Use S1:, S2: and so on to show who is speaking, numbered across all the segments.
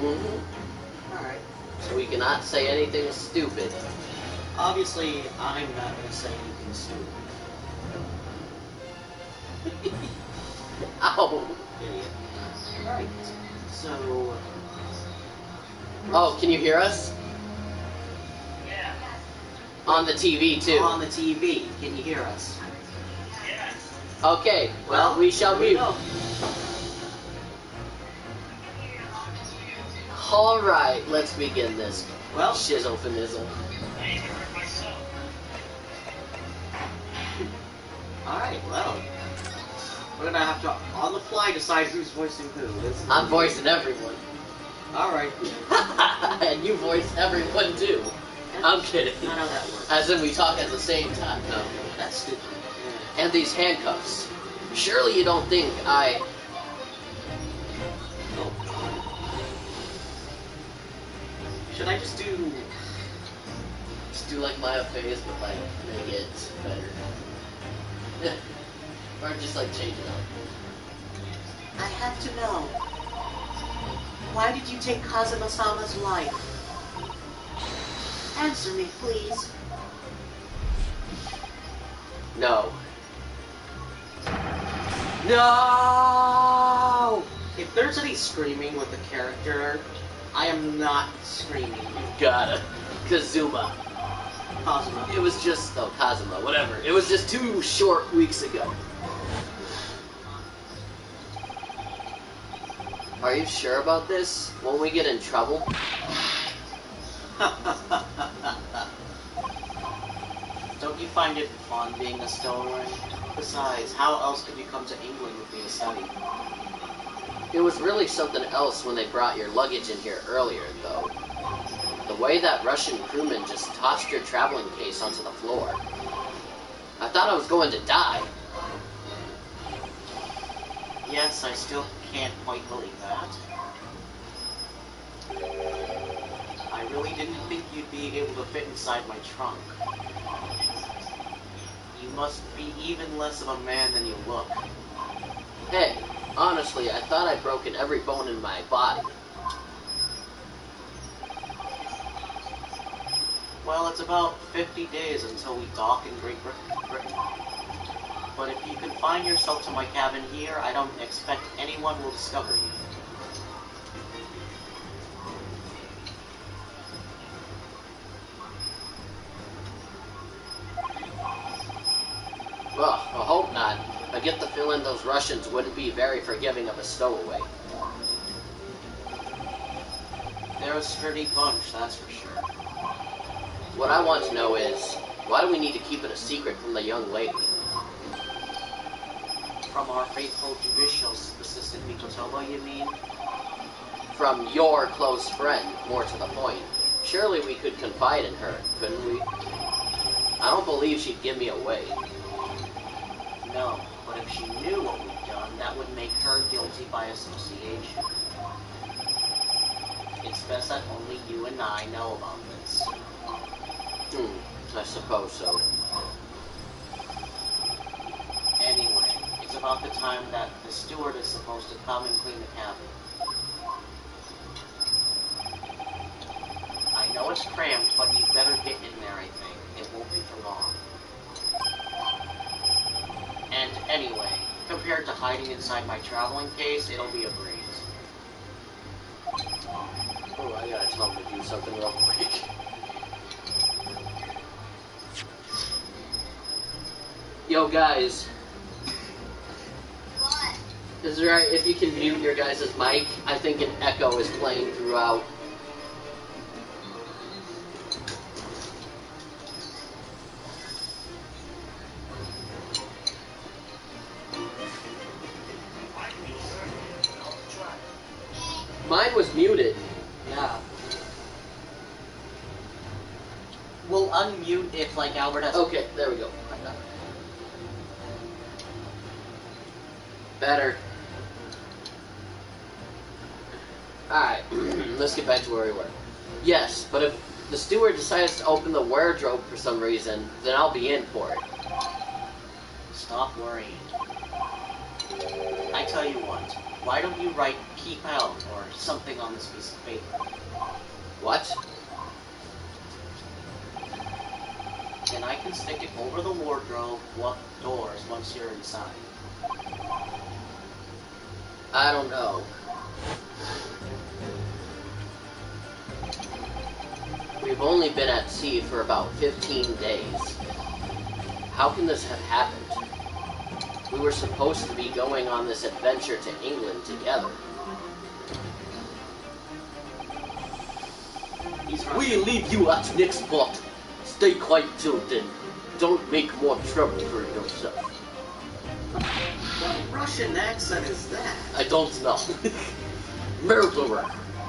S1: Mm-hmm.
S2: Alright.
S1: So we cannot say anything stupid.
S2: Obviously, I'm not going to say anything stupid.
S1: Ow!
S2: Idiot. Alright. So...
S1: Oh, can you hear us?
S3: Yeah.
S1: On the TV, too.
S2: On the TV. Can you hear us?
S3: Yes.
S1: Okay, well, we shall mute. Alright, let's begin this.
S2: Well,
S1: shizzle finizzle.
S3: I even heard myself.
S2: alright, well. We're gonna have to, on the fly, decide who's voicing who.
S1: I'm voicing everyone.
S2: Alright.
S1: And you voice everyone, too. I'm kidding.
S2: Not how that works.
S1: As in we talk at the same time. No.
S2: That's stupid.
S1: And these handcuffs. Surely you don't think I...
S2: Oh. Should I just do...
S1: Just do like Maya phase, but like make it better. Or just like change it up.
S4: I have to know. Why did you take Kazuma-sama's life? Answer me, please.
S1: No. No!
S2: If there's any screaming with the character, I am not screaming.
S1: You gotta. Kazuma.
S2: Kazuma.
S1: It was just, oh, Kazuma, whatever. It was just 2 short weeks ago. Are you sure about this? Won't we get in trouble?
S2: Don't you find it fun being a stowaway? Besides, how else could you come to England with me to study?
S1: It was really something else when they brought your luggage in here earlier, though. The way that Russian crewman just tossed your traveling case onto the floor. I thought I was going to die.
S2: Yes, I still can't quite believe that. I really didn't think you'd be able to fit inside my trunk. You must be even less of a man than you look.
S1: Hey, honestly, I thought I'd broken every bone in my body.
S2: Well, it's about 50 days until we dock in Great Britain. But if you confine yourself to my cabin here, I don't expect anyone will discover you.
S1: Well, I hope not. I get the feeling those Russians wouldn't be very forgiving of a stowaway.
S2: They're a sturdy bunch, that's for sure.
S1: What I want to know is, why do we need to keep it a secret from the young lady?
S2: From our faithful judicial assistant, Mikotomo, you mean?
S1: From your close friend, more to the point. Surely we could confide in her, couldn't we? I don't believe she'd give me away.
S2: No, but if she knew what we'd done, that would make her guilty by association. It's best that only you and I know about this.
S1: I suppose so.
S2: Anyway, it's about the time that the steward is supposed to come and clean the cabin. I know it's cramped, but you'd better get in there, I think. It won't be for long. And anyway, compared to hiding inside my traveling case, it'll be a breeze.
S1: Oh, I gotta tell him to do something real quick. Yo, guys.
S4: What?
S1: Is it right if you can mute your guys' mic? I think an echo is playing throughout. Mine was muted.
S2: Yeah. We'll unmute if, like, Albert has...
S1: Okay, there we go. Better. Alright, let's get back to where we were. Yes, but if the steward decides to open the wardrobe for some reason, then I'll be in for it.
S2: Stop worrying. I tell you what, why don't you write keep out or something on this piece of paper.
S1: What?
S2: And I can stick it over the wardrobe doors once you're inside.
S1: I don't know. We've only been at sea for about 15 days. How can this have happened? We were supposed to be going on this adventure to England together. We leave you at next port. Stay quiet till then. Don't make more trouble for yourself.
S4: What Russian accent is that?
S1: I don't know. Murderer.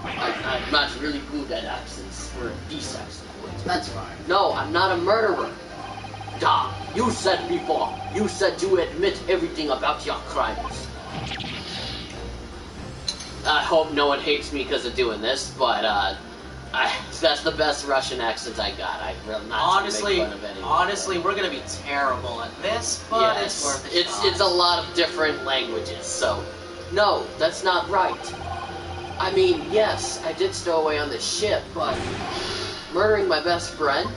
S1: I'm not really good at accents, or these accent words.
S4: That's fine.
S1: No, I'm not a murderer. Duh, you said before. You said you admit everything about your crimes. I hope no one hates me because of doing this, but that's the best Russian accent I got. I'm really not to make fun of anyone.
S2: Honestly, we're gonna be terrible at this, but
S1: Yes,
S2: it's worth a shot.
S1: it's a lot of different languages, so no, that's not right. I mean, yes, I did stow away on the ship, but murdering my best friend?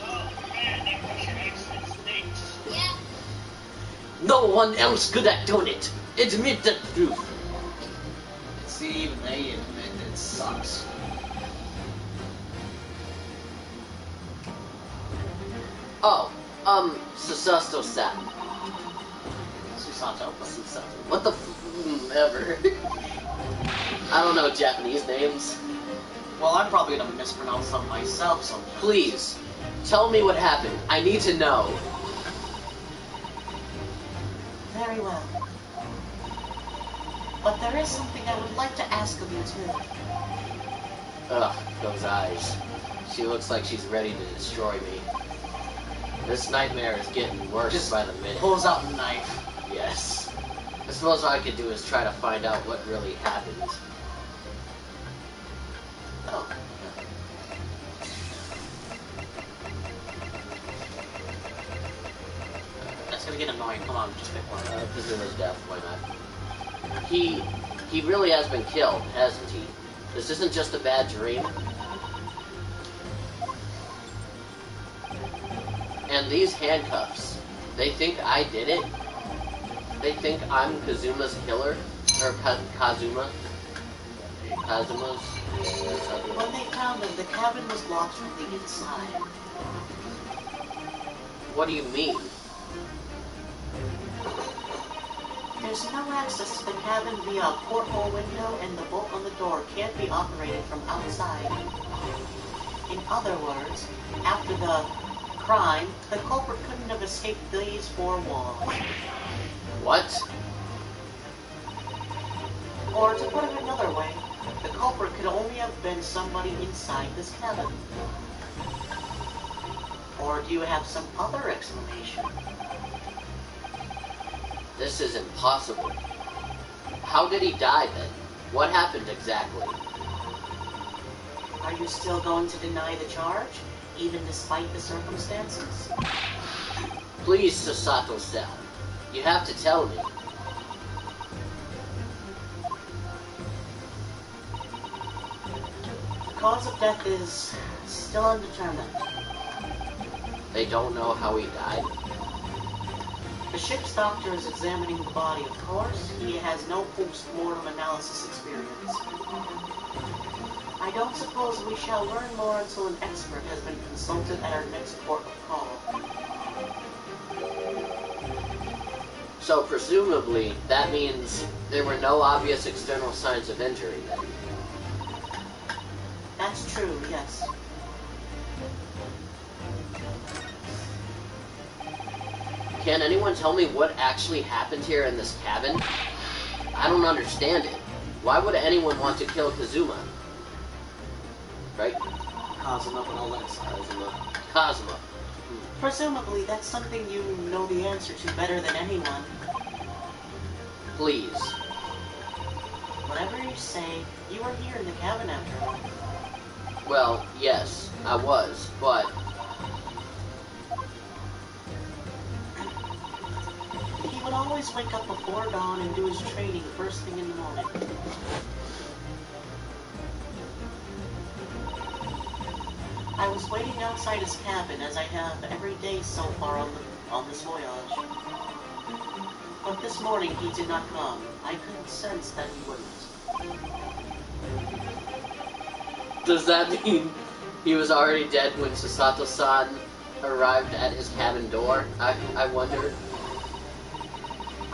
S3: Oh, man, that Russian accent stinks.
S5: Yeah.
S1: No one else could have done it. Admit the truth.
S2: See, even they admit it sucks.
S1: Oh, Susato-san.
S2: Susato.
S1: Susato. What the ever. I don't know Japanese names.
S2: Well, I'm probably gonna mispronounce them myself sometimes.
S1: Please, tell me what happened. I need to know.
S4: Very well. But there is something I would like to ask of you too.
S1: Ugh, those eyes. She looks like she's ready to destroy me. This nightmare is getting worse
S2: Just
S1: by the minute.
S2: pulls out a knife.
S1: Yes. I suppose all I could do is try to find out what really happened.
S2: Oh. That's gonna get annoying. Come on, just pick one.
S1: Kazuma's death, why not? He really has been killed, hasn't he? This isn't just a bad dream. And these handcuffs, they think I did it? They think I'm Kazuma's killer? Or Kazuma? Kazuma's?
S4: When they found him, the cabin was locked from the inside.
S1: What do you mean?
S4: There's no access to the cabin via a porthole window, and the bolt on the door can't be operated from outside. In other words, after the crime, the culprit couldn't have escaped these four walls.
S1: What?
S4: Or to put it another way, the culprit could only have been somebody inside this cabin. Or do you have some other explanation?
S1: This is impossible. How did he die then? What happened exactly?
S4: Are you still going to deny the charge, even despite the circumstances?
S1: Please, Susato-san. You have to tell me.
S4: The cause of death is still undetermined.
S1: They don't know how he died?
S4: The ship's doctor is examining the body, of course. He has no post-mortem analysis experience. I don't suppose we shall learn more until an expert has been consulted at our next port of call.
S1: So presumably, that means there were no obvious external signs of injury then.
S4: That's true, yes.
S1: Can anyone tell me what actually happened here in this cabin? I don't understand it. Why would anyone want to kill Kazuma? Right?
S2: Kazuma, but all that
S1: Kazuma. Kazuma.
S4: Presumably, that's something you know the answer to better than anyone.
S1: Please.
S4: Whatever you say, you were here in the cabin after all.
S1: Well, yes, I was, but
S4: He would would always wake up before dawn and do his training first thing in the morning. I was waiting outside his cabin, as I have every day so far on this voyage. But this morning he did not come. I could sense that he wouldn't.
S1: Does that mean he was already dead when Sasato-san arrived at his cabin door? I wonder.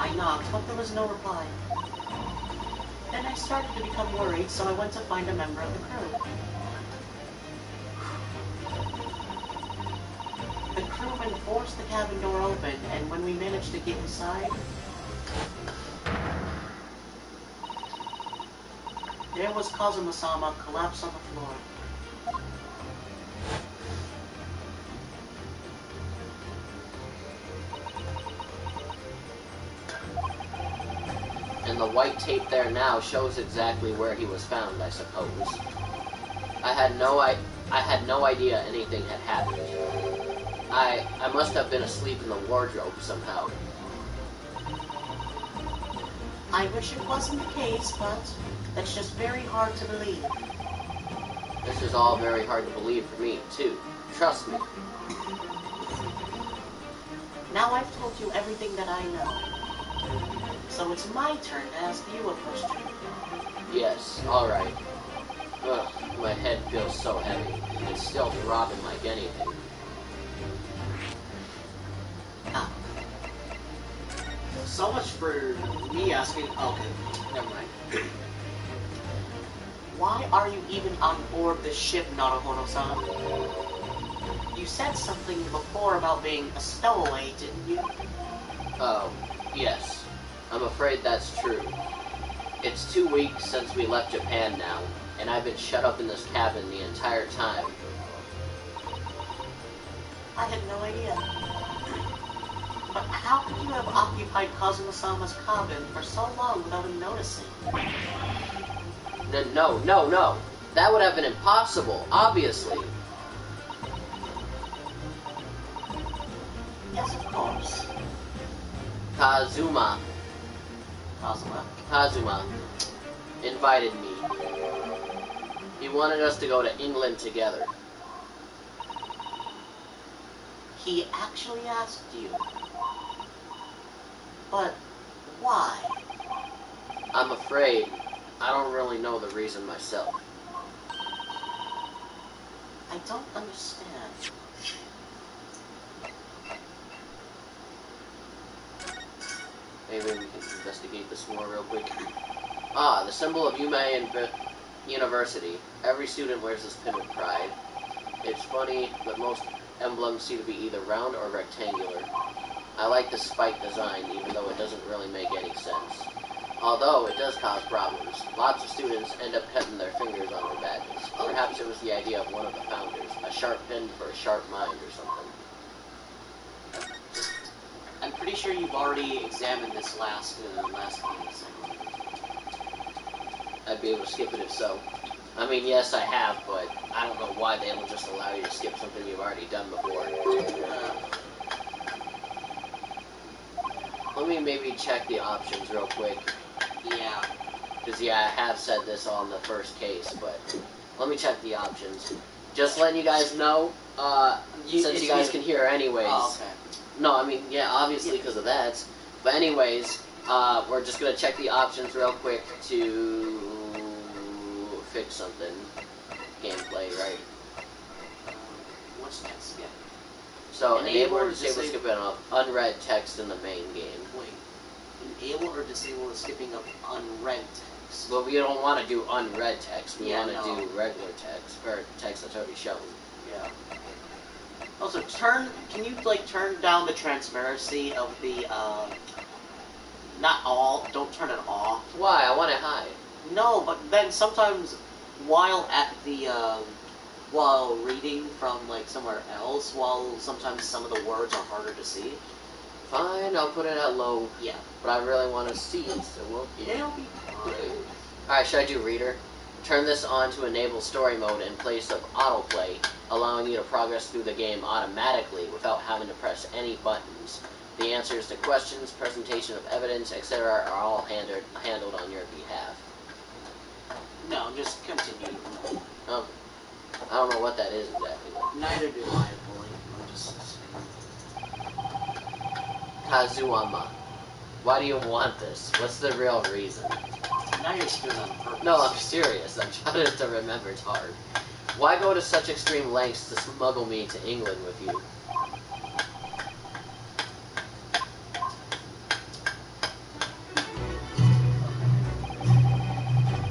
S4: I knocked, but there was no reply. Then I started to become worried, so I went to find a member of the crew. The crewman forced the cabin door open, and when we managed to get inside, there was Kazuma-sama collapsed on the floor.
S1: And the white tape there now shows exactly where he was found, I suppose. I had no idea anything had happened. I must have been asleep in the wardrobe somehow.
S4: I wish it wasn't the case, but that's just very hard to believe.
S1: This is all very hard to believe for me, too. Trust me.
S4: Now I've told you everything that I know. So it's my turn to ask you a question.
S1: Yes, alright. Ugh, my head feels so heavy. It's still throbbing like anything.
S4: Ah,
S2: So much for me asking. Okay, never mind.
S4: why are you even on board the ship, Naruhodo-san? You said something before about being a stowaway, didn't you?
S1: Oh, yes. I'm afraid that's true. It's 2 weeks since we left Japan now, and I've been shut up in this cabin the entire time.
S4: I had no idea. But how could you have occupied Kazuma-sama's cabin for so long without him noticing?
S1: No. That would have been impossible, obviously.
S4: Yes, of course.
S1: Kazuma invited me. He wanted us to go to England together.
S4: He actually asked you. But why?
S1: I'm afraid I don't really know the reason myself.
S4: I don't understand.
S1: Maybe we can investigate this more real quick. Ah, the symbol of Yume University. Every student wears this pin with pride. It's funny, but most emblems seem to be either round or rectangular. I like the spike design, even though it doesn't really make any sense. Although, it does cause problems. Lots of students end up cutting their fingers on their badges. Perhaps it was the idea of one of the founders. A sharp pin for a sharp mind or something.
S2: I'm pretty sure you've already examined this last case.
S1: I'd be able to skip it if so. I mean, yes, I have, but I don't know why they don't just allow you to skip something you've already done before. Let me maybe check the options real quick.
S2: Yeah.
S1: Because, yeah, I have said this on the first case, but let me check the options. Just letting you guys know, since you guys can hear anyways.
S2: Oh, okay.
S1: No, I mean, yeah, obviously because of that. But anyways, we're just going to check the options real quick to fix something. Gameplay, right?
S2: What's next? Yeah.
S1: So, enable or
S2: disable
S1: disable skipping of unread text in the main game.
S2: Wait. Enable or disable the skipping of unread text?
S1: But we don't want to do unread text. We
S2: Yeah,
S1: want to
S2: no.
S1: do regular text, or text that's already shown.
S2: Yeah. Also, can you, like, turn down the transparency of the, not all, don't turn it off.
S1: Why? I want it high.
S2: No, but then sometimes while at the, while reading from, like, somewhere else, sometimes some of the words are harder to see.
S1: Fine, I'll put it at low.
S2: Yeah.
S1: But I really want to see it, so we'll be.
S2: It'll be fine.
S1: Alright, should I do reader? Turn this on to enable story mode in place of autoplay, allowing you to progress through the game automatically without having to press any buttons. The answers to questions, presentation of evidence, etc. are all handled on your behalf.
S2: No, just continue.
S1: I don't know what that is exactly.
S2: Neither do I, boy. I'm just
S1: Kazuama, why do you want this? What's the real reason?
S2: now you're just doing it on purpose.
S1: No, I'm serious. I'm trying to remember. It's hard. Why go to such extreme lengths to smuggle me to England with you?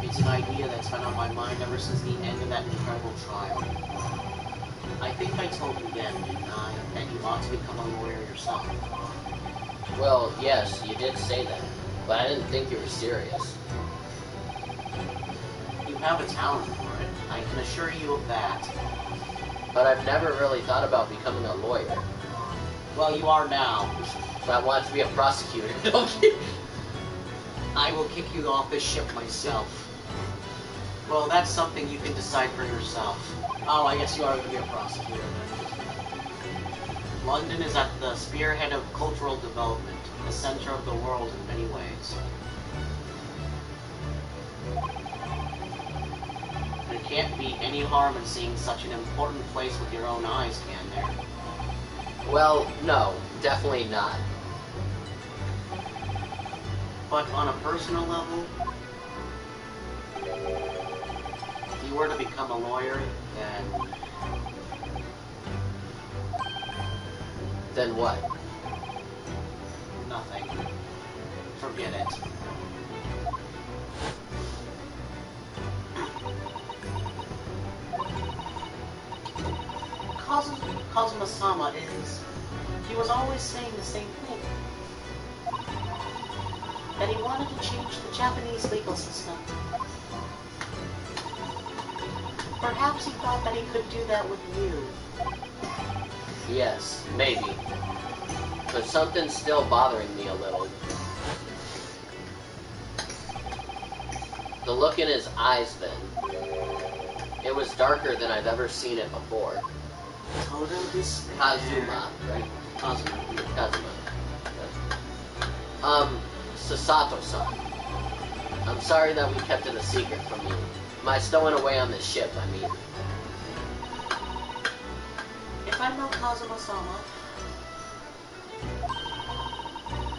S2: It's an idea that's been on my mind ever since the end of that incredible trial. I think I told you then, didn't I, that you ought to become a lawyer yourself.
S1: Well, yes, you did say that, but I didn't think you were serious.
S2: You have a talent for it. I can assure you of that.
S1: But I've never really thought about becoming a lawyer.
S2: Well, you are now.
S1: But I wanted to be a prosecutor. Don't you?
S2: I will kick you off this ship myself. Well, that's something you can decide for yourself. Oh, I guess you are going to be a prosecutor then. London is at the spearhead of cultural development, the center of the world in many ways. There can't be any harm in seeing such an important place with your own eyes, can there?
S1: Well, no, definitely not.
S2: But on a personal level, if you were to become a lawyer,
S1: Then what?
S2: nothing. Forget it. Kazuma-sama he was always saying the same thing. That he wanted to change the Japanese legal system. Perhaps he thought that he could do that with you.
S1: Yes, maybe. But something's still bothering me a little. The look in his eyes then. It was darker than I've ever seen it before.
S2: Total despair.
S1: Kazuma, right?
S2: Kazuma.
S1: Kazuma. Sasato-san. I'm sorry that we kept it a secret from you. My stowing away on this ship, I mean.
S4: If I know Kazuma-sama,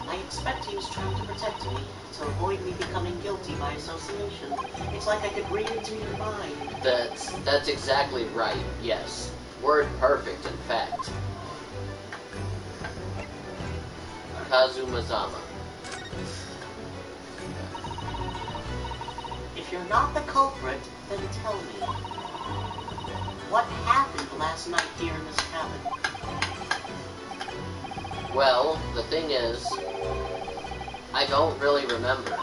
S4: I expect he was trying to protect me, to avoid me becoming guilty by association. It's like I could read into your mind.
S1: That's exactly right, yes. Word perfect, in fact. Kazuma-sama.
S4: If you're not the culprit, then tell me. What happened last night here in this cabin?
S1: Well, the thing is, I don't really remember.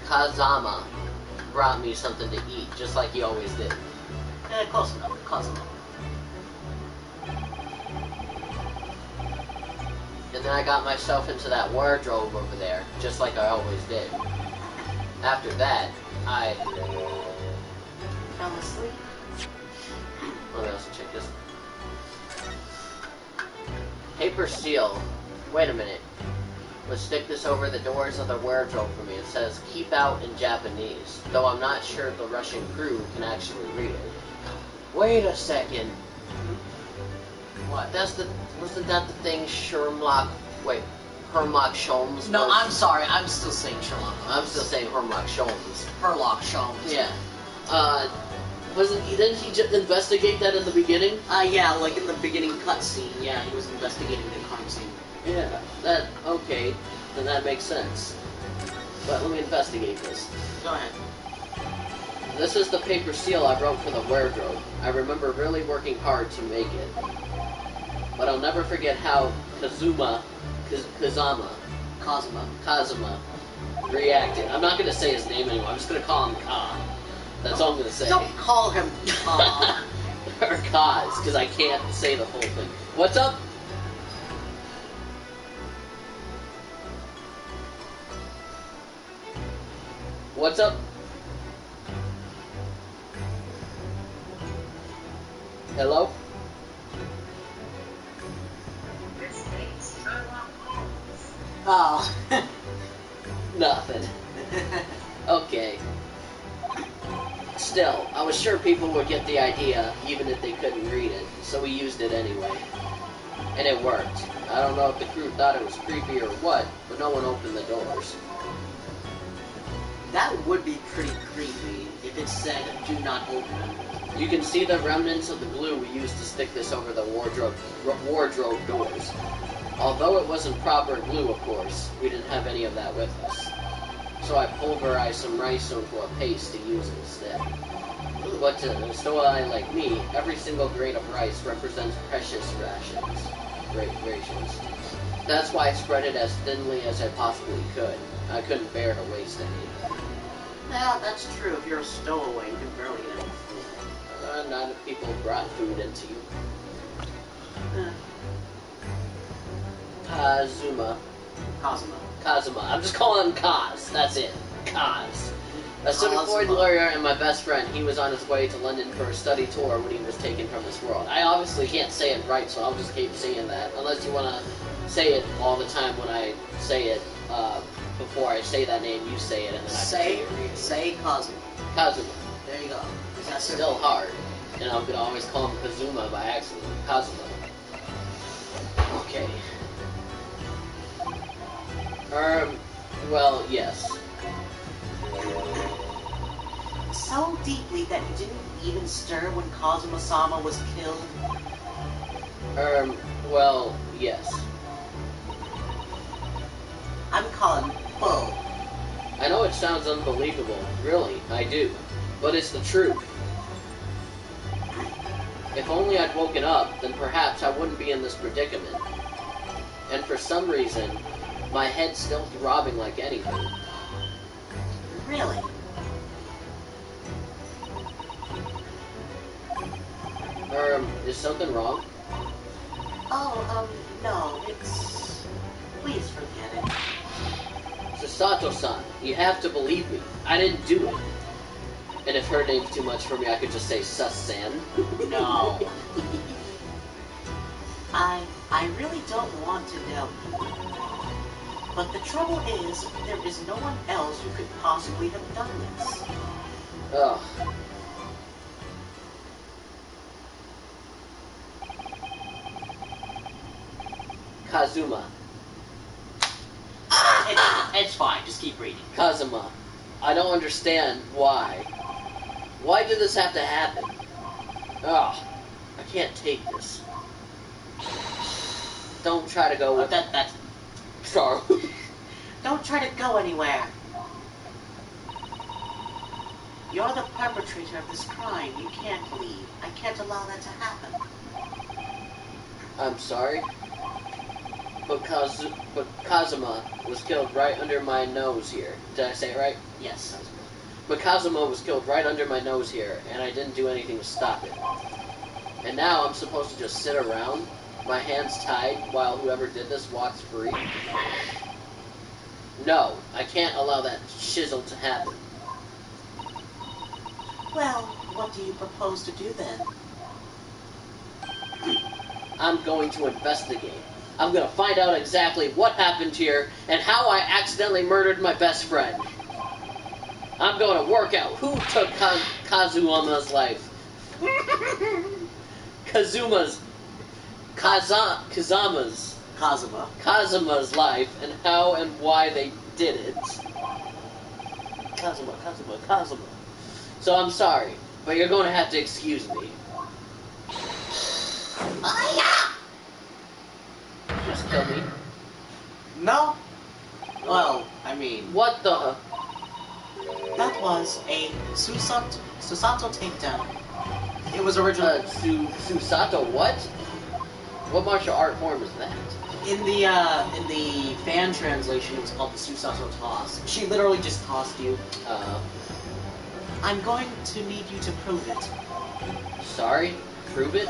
S1: Kazama brought me something to eat, just like he always did.
S4: Close enough. Kazuma.
S1: And then I got myself into that wardrobe over there, just like I always did. After that, I...
S4: Fell asleep?
S1: What else? Check this. Paper seal. Wait a minute. Let's stick this over the doors of the wardrobe for me. It says, keep out in Japanese, though I'm not sure the Russian crew can actually read it. Wait a second. What? Wasn't that the thing Herlock Sholmes?
S2: No,
S1: was?
S2: I'm sorry. I'm still saying Sherlock Holmes.
S1: I'm still saying Herlock Sholmes.
S2: Herlock Sholmes.
S1: Yeah. Didn't he just investigate that in the beginning?
S2: Yeah, like in the beginning cutscene. Yeah, he was investigating the crime scene.
S1: Yeah, okay, then that makes sense. But let me investigate this.
S2: Go ahead.
S1: This is the paper seal I wrote for the wardrobe. I remember really working hard to make it. But I'll never forget how Kazuma reacted. I'm not going to say his name anymore, I'm just going to call him Ka. That's all I'm going to say.
S2: Don't call him Ka.
S1: Or Kaz, because I can't say the full thing. What's up? What's up? Hello?
S3: This makes Sherlock Holmes.
S2: Oh.
S1: Nothing. Okay. Still, I was sure people would get the idea, even if they couldn't read it, so we used it anyway. And it worked. I don't know if the crew thought it was creepy or what, but no one opened the doors.
S2: That would be pretty creepy if it said, do not open.
S1: You can see the remnants of the glue we used to stick this over the wardrobe doors. Although it wasn't proper glue, of course, we didn't have any of that with us. So I pulverized some rice into a paste to use instead. But to a stoa like me, every single grain of rice represents precious rations. Rations. That's why I spread it as thinly as I possibly could. I couldn't bear to waste any.
S2: Yeah, that's true. If you're a stowaway, you can barely eat any food.
S1: Not if people brought food into you. Kazuma. Kazuma. I'm just calling him Kaz. That's it. Kaz. A certified lawyer and my best friend. He was on his way to London for a study tour when he was taken from this world. I obviously can't say it right, so I'll just keep saying that. Unless you want to say it all the time when I say it. Before I say that name, you say it, and then I
S2: say Kazuma.
S1: Kazuma.
S2: There you go.
S1: That's still hard. And I'm gonna always call him Kazuma by accident. Kazuma. Okay. Well, yes.
S4: So deeply that you didn't even stir when Kazuma-sama was killed?
S1: Well, yes.
S4: I'm calling bull.
S1: I know it sounds unbelievable. Really, I do. But it's the truth. If only I'd woken up, then perhaps I wouldn't be in this predicament. And for some reason, my head's still throbbing like anything.
S4: Really?
S1: Is something wrong?
S4: Oh, no, it's... Please forget it.
S1: Sasato-san, you have to believe me. I didn't do it. And if her name's too much for me, I could just say Sus-san.
S2: No.
S4: I really don't want to doubt you. But the trouble is, there is no one else who could possibly have done this.
S1: Ugh. Kazuma.
S2: It's fine, just keep reading.
S1: Kazuma. I don't understand why. Why did this have to happen? Ugh. I can't take this. Don't try to go with
S2: that's...
S1: Sorry.
S4: Don't try to go anywhere. You're the perpetrator of this crime. You can't leave. I can't allow that to happen.
S1: I'm sorry. But Kazuma was killed right under my nose here. Did I say it right?
S2: Yes.
S1: But Kazuma was killed right under my nose here, and I didn't do anything to stop it. And now I'm supposed to just sit around, my hands tied, while whoever did this walks free? No, I can't allow that shizzle to happen.
S4: Well, what do you propose to do then?
S1: I'm going to investigate. I'm going to find out exactly what happened here and how I accidentally murdered my best friend. I'm going to work out who took Kazuma's life. Kazuma's life and how and why they did it. Kazuma. So I'm sorry, but you're going to have to excuse me. Just kill me.
S2: No? Well, I mean...
S1: What the...
S4: That was a Susato takedown.
S2: It was originally...
S1: Susato what? What martial art form is that?
S2: In the fan translation, it was called the Susato toss. She literally just tossed you.
S4: I'm going to need you to prove it.
S1: Sorry? Prove it?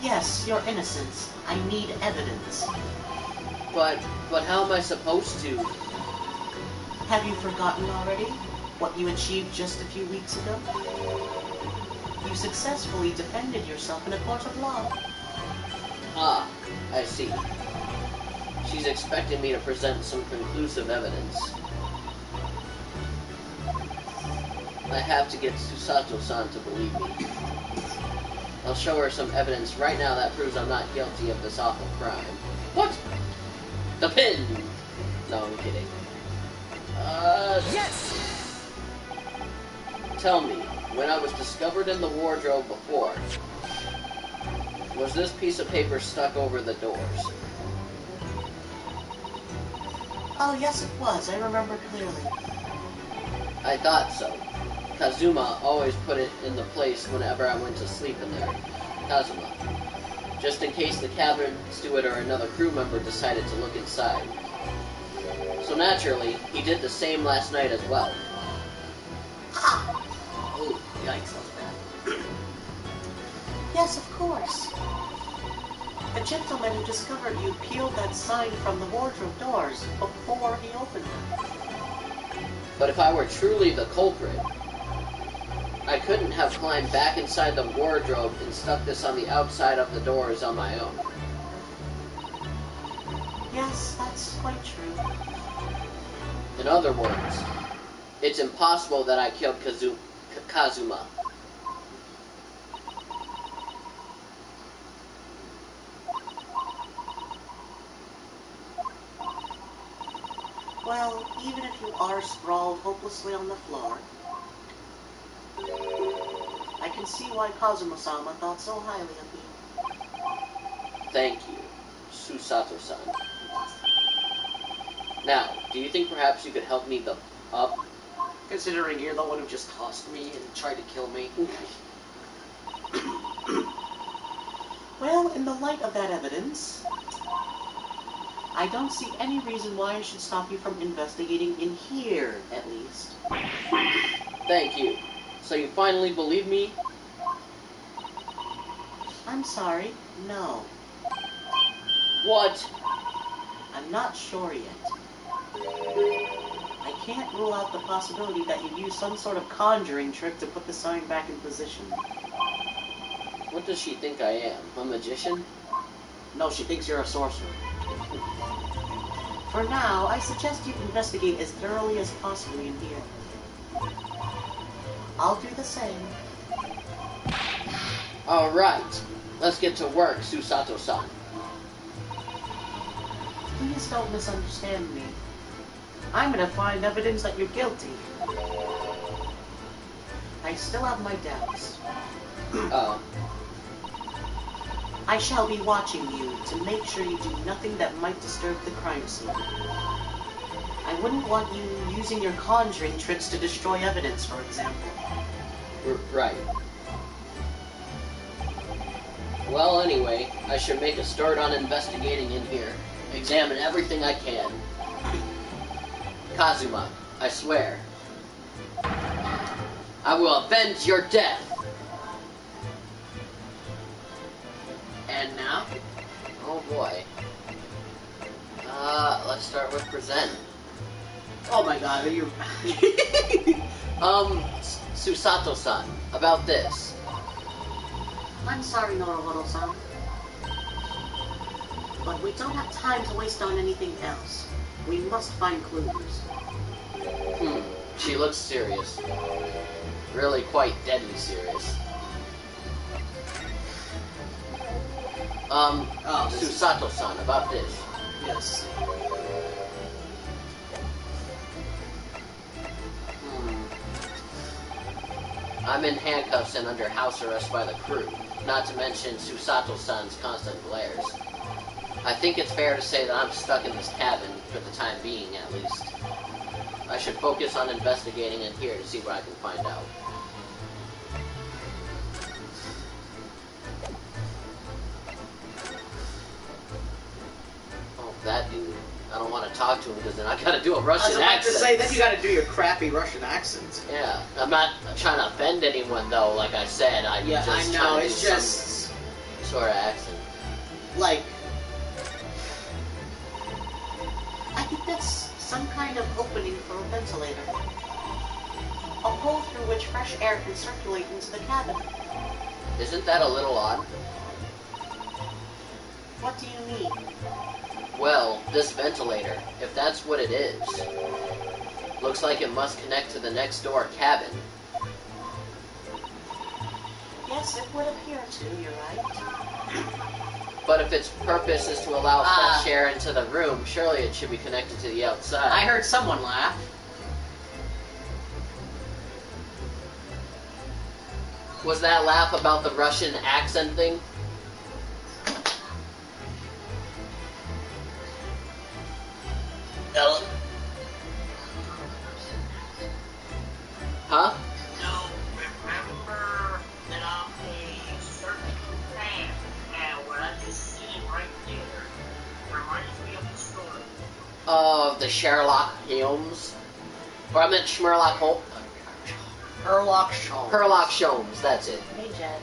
S4: Yes, your innocence. I need evidence.
S1: But how am I supposed to?
S4: Have you forgotten already? What you achieved just a few weeks ago? You successfully defended yourself in a court of law.
S1: Ah, I see. She's expecting me to present some conclusive evidence. I have to get Susato-san to believe me. I'll show her some evidence right now that proves I'm not guilty of this awful crime. What? The pin! No, I'm kidding.
S5: Yes!
S1: Tell me, when I was discovered in the wardrobe before, was this piece of paper stuck over the doors?
S4: Oh, yes it was. I remember clearly.
S1: I thought so. Kazuma always put it in the place whenever I went to sleep in there. Kazuma. Just in case the cabin steward or another crew member decided to look inside. So naturally, he did the same last night as well.
S4: Ah!
S1: Oh, yikes, that was bad.
S4: Yes, of course. The gentleman who discovered you peeled that sign from the wardrobe doors before he opened them.
S1: But if I were truly the culprit, I couldn't have climbed back inside the wardrobe and stuck this on the outside of the doors on my own.
S4: Yes, that's quite true.
S1: In other words, it's impossible that I killed Kazuma.
S4: Well, even if you are sprawled hopelessly on the floor, I can see why Kazuma-sama thought so highly of you.
S1: Thank you, Susato-san. Now, do you think perhaps you could help me up?
S2: Considering you're the one who just tossed me and tried to kill me.
S4: Well, in the light of that evidence, I don't see any reason why I should stop you from investigating in here, at least.
S1: Thank you. So you finally believe me?
S4: I'm sorry, no.
S1: What?
S4: I'm not sure yet. I can't rule out the possibility that you used some sort of conjuring trick to put the sign back in position.
S1: What does she think I am? A magician?
S2: No, she thinks you're a sorcerer.
S4: For now, I suggest you investigate as thoroughly as possible in here. I'll do the same.
S1: Alright. Let's get to work, Susato-san.
S4: Please don't misunderstand me. I'm gonna find evidence that you're guilty. I still have my doubts.
S1: Oh.
S4: I shall be watching you to make sure you do nothing that might disturb the crime scene. I wouldn't want you using your conjuring tricks to destroy evidence, for example.
S1: Right. Well, anyway, I should make a start on investigating in here. Examine everything I can. Kazuma, I swear. I will avenge your death!
S2: And now?
S1: Oh boy. Let's start with present.
S2: Oh my god, are you...
S1: Susato-san, about this.
S4: I'm sorry, Norohoro-san. But we don't have time to waste on anything else. We must find clues.
S1: She looks serious. Really quite deadly serious. Susato-san, about this.
S2: Yes.
S1: I'm in handcuffs and under house arrest by the crew, not to mention Susato-san's constant glares. I think it's fair to say that I'm stuck in this cabin, for the time being at least. I should focus on investigating in here to see what I can find out. Oh, that dude. I don't want to talk to him because then I gotta do a Russian accent.
S2: I was about to say, then you gotta do your crappy Russian accent.
S1: Yeah, I'm not trying to offend anyone though, like I said. I'm
S2: Yeah,
S1: just
S2: I know,
S1: trying to
S2: it's
S1: do
S2: just...
S1: some sort of accent.
S2: like...
S4: I think that's some kind of opening for a ventilator. A hole through which fresh air can circulate into the cabin.
S1: Isn't that a little odd?
S4: What do you mean?
S1: Well, this ventilator, if that's what it is, looks like it must connect to the next door cabin.
S4: Yes, it would appear to, you're right.
S1: But if its purpose is to allow fresh air into the room, surely it should be connected to the outside.
S2: I heard someone laugh.
S1: Was that laugh about the Russian accent thing?
S2: Ellen?
S1: Huh?
S3: No, remember that I'm a certain fan, and what I just seen right there reminds me of the story.
S1: Of the Sherlock Holmes? Or I meant Schmerlock Holmes.
S2: Herlock Sholmes.
S1: Herlock Sholmes, that's it.
S4: Hey, Jed.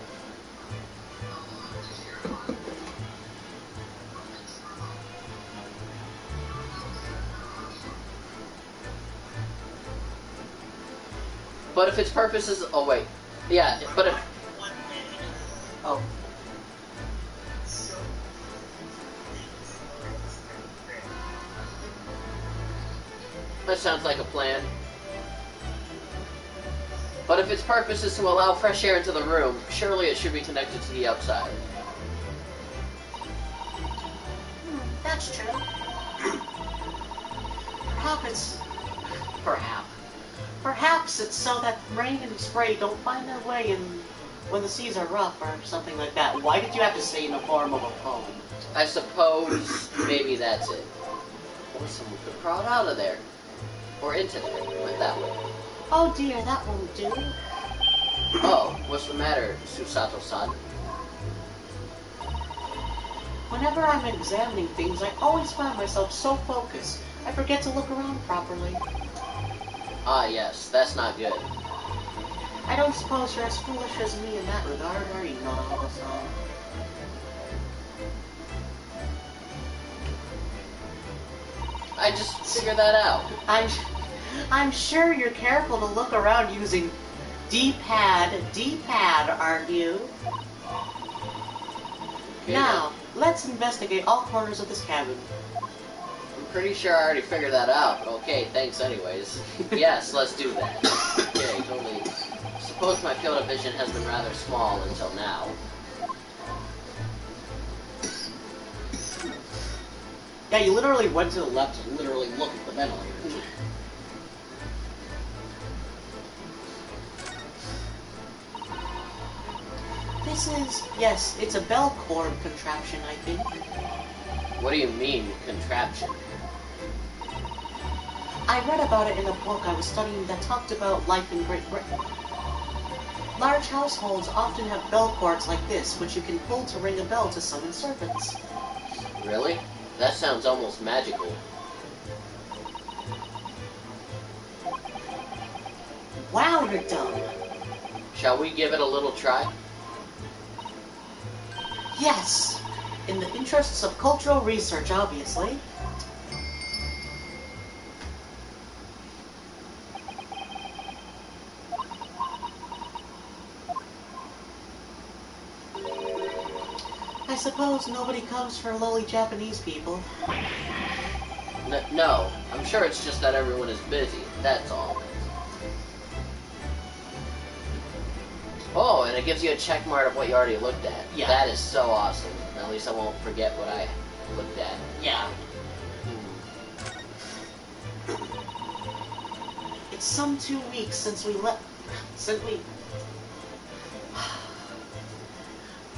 S1: But if its purpose is... Oh, wait. Yeah, but if...
S3: One minute.
S2: Oh.
S3: So,
S1: That sounds like a plan. But if its purpose is to allow fresh air into the room, surely it should be connected to the outside.
S4: That's true. Perhaps it's so that rain and spray don't find their way in when the seas are rough or something like that.
S2: Why did you have to say in the form of a poem?
S1: I suppose maybe that's it. Or someone could crawl out of there. Or into there. Went that way.
S4: Oh dear, that won't do.
S1: Oh, what's the matter, Susato-san?
S4: Whenever I'm examining things, I always find myself so focused, I forget to look around properly.
S1: Ah, yes, that's not good.
S4: I don't suppose you're as foolish as me in that regard, are you, Nanahodo-san?
S1: I just figured that out.
S4: I'm sure you're careful to look around using D-pad, aren't you?
S1: Okay,
S4: Now, let's investigate all corners of this cabin.
S1: I'm pretty sure I already figured that out. Okay, thanks anyways. Yes, let's do that. Okay, totally. Suppose my field of vision has been rather small until now.
S2: Yeah, you literally went to the left to literally look at the ventilator.
S4: This is, yes, it's a bell cord contraption, I think.
S1: What do you mean, contraption?
S4: I read about it in a book I was studying that talked about life in Great Britain. Large households often have bell cords like this, which you can pull to ring a bell to summon servants.
S1: Really? That sounds almost magical.
S4: Wow, you're dumb.
S1: Shall we give it a little try?
S4: Yes, in the interests of cultural research, obviously. I suppose nobody comes for lowly Japanese people.
S1: No, I'm sure it's just that everyone is busy, that's all. Oh, and it gives you a check mark of what you already looked at.
S2: Yeah.
S1: That is so awesome. At least I won't forget what I looked at.
S2: Yeah.
S4: It's some 2 weeks since we left.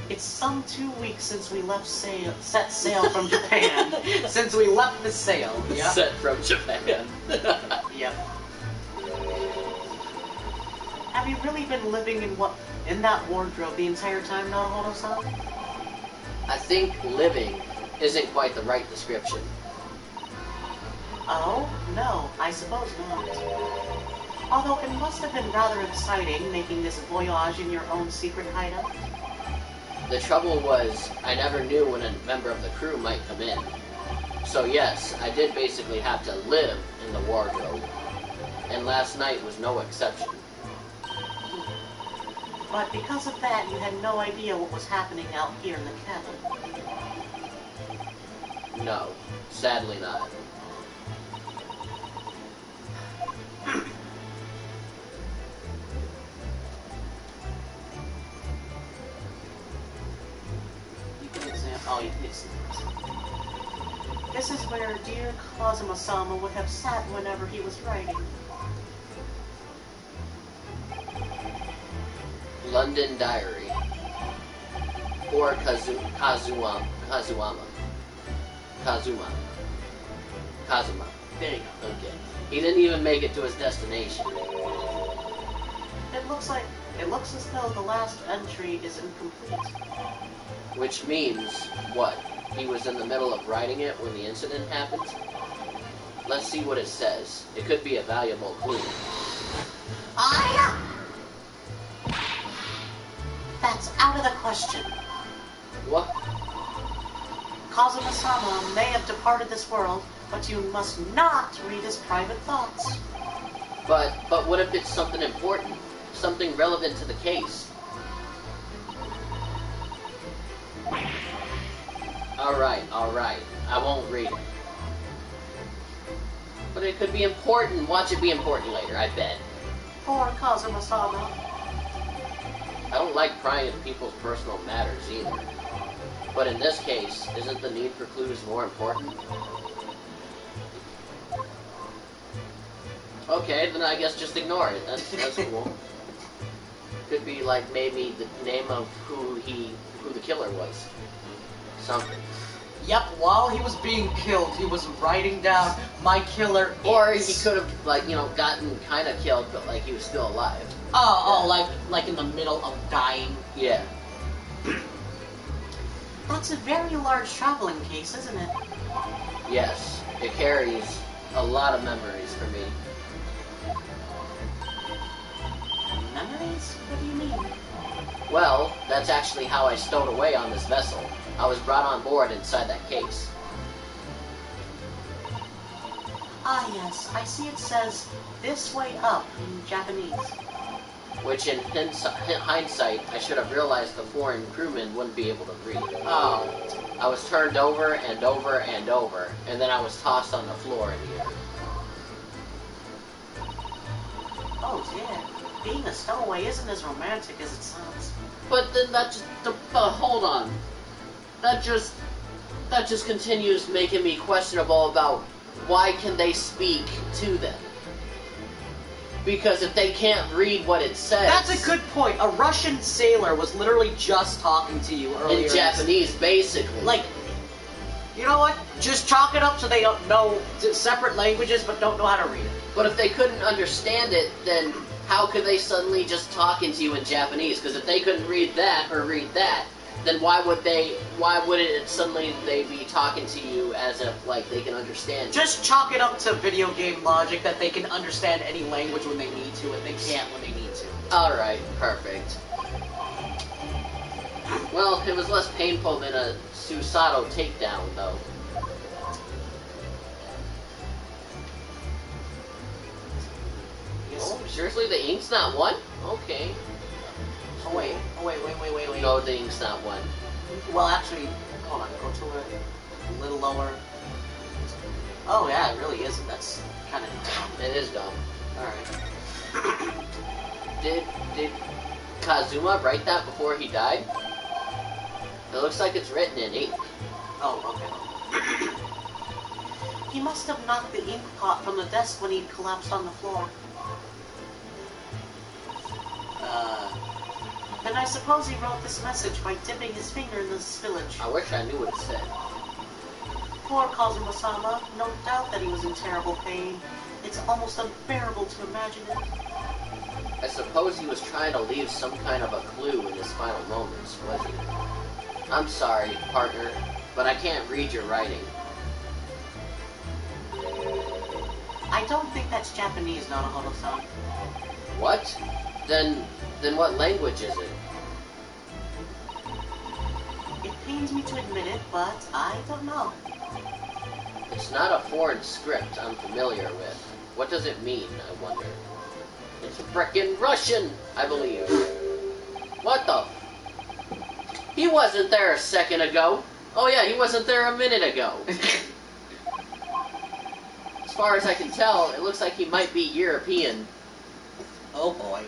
S4: It's some 2 weeks since we set sail from Japan.
S2: Since we left the sail. Yeah.
S1: Set from Japan.
S2: Yep.
S4: Have you really been living in that wardrobe the entire time, Naruhodo-san?
S1: I think living isn't quite the right description.
S4: Oh, no, I suppose not. Although it must have been rather exciting making this voyage in your own secret hideout.
S1: The trouble was, I never knew when a member of the crew might come in. So yes, I did basically have to live in the wardrobe. And last night was no exception.
S4: But because of that, you had no idea what was happening out here in the cabin.
S1: No, sadly not.
S2: You can examine. Oh, you can examine.
S4: This is where dear Kazuma-sama would have sat whenever he was writing.
S1: London Diary. Or Kazuma.
S2: There you go.
S1: Okay. He didn't even make it to his destination.
S4: It looks as though the last entry is incomplete.
S1: Which means, what? He was in the middle of writing it when the incident happened? Let's see what it says. It could be a valuable clue.
S4: That's out of the question.
S1: What?
S4: Kazuma-sama may have departed this world, but you must not read his private thoughts.
S1: But what if it's something important? Something relevant to the case? Alright. I won't read it. But it could be important. Watch it be important later, I bet.
S4: Poor Kazuma-sama.
S1: I don't like prying into people's personal matters either. But in this case, isn't the need for clues more important? Okay, then I guess just ignore it. That's cool. Could be like maybe the name of who the killer was. Something.
S2: Yep, while he was being killed, he was writing down, my killer is...
S1: Or he could have, like, you know, gotten kind of killed, but, like, he was still alive.
S2: Like in the middle of dying.
S1: Yeah.
S4: That's a very large traveling case, isn't it?
S1: Yes. It carries a lot of memories for me.
S4: Memories? What do you mean?
S1: Well, that's actually how I stowed away on this vessel. I was brought on board inside that case.
S4: Ah yes, I see it says, "This way up" in Japanese.
S1: Which in hindsight, I should have realized the foreign crewmen wouldn't be able to read.
S2: Oh.
S1: I was turned over and over and over, and then I was tossed on the floor in the air.
S4: Oh dear, being a stowaway isn't as romantic as it sounds.
S1: But then that just... hold on. That just continues making me questionable about why can they speak to them? Because if they can't read what it says...
S2: That's a good point. A Russian sailor was literally just talking to you earlier.
S1: In Japanese, basically.
S2: Like, you know what? Just chalk it up so they don't know separate languages but don't know how to read it.
S1: But if they couldn't understand it, then how could they suddenly just talking to you in Japanese? Because if they couldn't read that or read that, then why would it suddenly they be talking to you as if, like, they can understand you?
S2: Just chalk it up to video game logic that they can understand any language when they need to and they can't when they need to.
S1: Alright, perfect. Well, it was less painful than a Susato takedown, though. Oh, seriously? The ink's not one? Okay.
S2: Oh wait.
S1: No, the ink's not one.
S2: Well, actually, hold on, go to it a little lower. Oh yeah, it really isn't. That's kind of dumb.
S1: It is dumb.
S2: Alright.
S1: Did Kazuma write that before he died? It looks like it's written in ink.
S2: Oh, okay.
S4: He must have knocked the ink pot from the desk when he collapsed on the floor. Then I suppose he wrote this message by dipping his finger in the spillage.
S1: I wish I knew what it said.
S4: Poor Kazuma-sama, no doubt that he was in terrible pain. It's almost unbearable to imagine it.
S1: I suppose he was trying to leave some kind of a clue in his final moments, was he? I'm sorry, partner, but I can't read your writing.
S4: I don't think that's Japanese, Naruhodo-san.
S1: What? Then what language is it?
S4: It pains me to admit it, but I don't know.
S1: It's not a foreign script I'm familiar with. What does it mean, I wonder? It's frickin' Russian, I believe. What the? He wasn't there a second ago. Oh yeah, he wasn't there a minute ago. As far as I can tell, it looks like he might be European.
S2: Oh boy.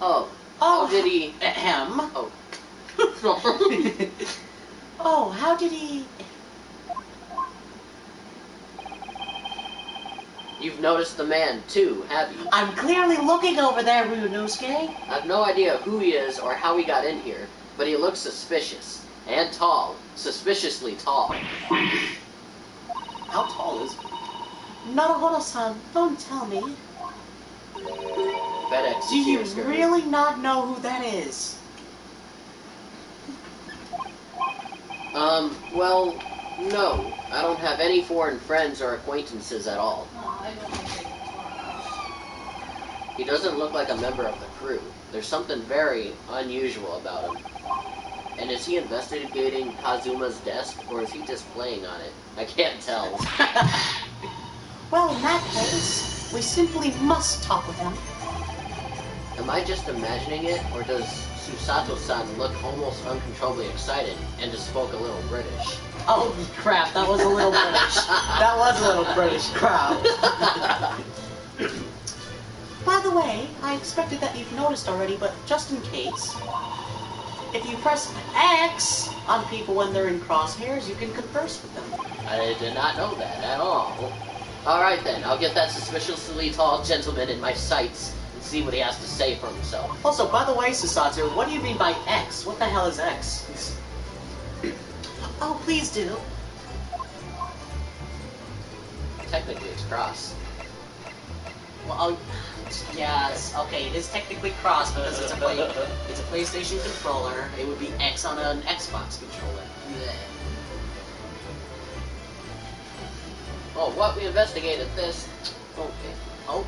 S1: Oh.
S4: Oh,
S1: How did he...
S4: Ahem.
S1: Oh.
S4: Oh, how did he...
S1: You've noticed the man, too, have you?
S4: I'm clearly looking over there, Ryunosuke.
S1: I have no idea who he is or how he got in here, but he looks suspicious. And tall. Suspiciously tall.
S2: How tall is he?
S4: Naruhodo-san, don't tell me.
S1: FedEx
S4: Do
S1: is
S4: you
S1: here, Scurry.
S4: really not know who that is?
S1: Well, no. I don't have any foreign friends or acquaintances at all. He doesn't look like a member of the crew. There's something very unusual about him. And is he investigating Kazuma's desk, or is he just playing on it? I can't tell.
S4: Well, in that case, we simply must talk with him.
S1: Am I just imagining it, or does Susato-san look almost uncontrollably excited and just spoke a little British?
S4: Oh, crap, that was a little British. That was a little British crap. By the way, I expected that you've noticed already, but just in case, if you press X on people when they're in crosshairs, you can converse with them.
S1: I did not know that at all. Alright then, I'll get that suspiciously tall gentleman in my sights and see what he has to say for himself.
S4: Also, by the way, Susato, what do you mean by X? What the hell is X? Oh, please do.
S1: Technically, it's cross.
S4: Well, yes, okay, it is technically cross because it's a PlayStation controller. It would be X on an Xbox controller.
S1: Oh, what? We investigated this. Okay.
S4: Oh,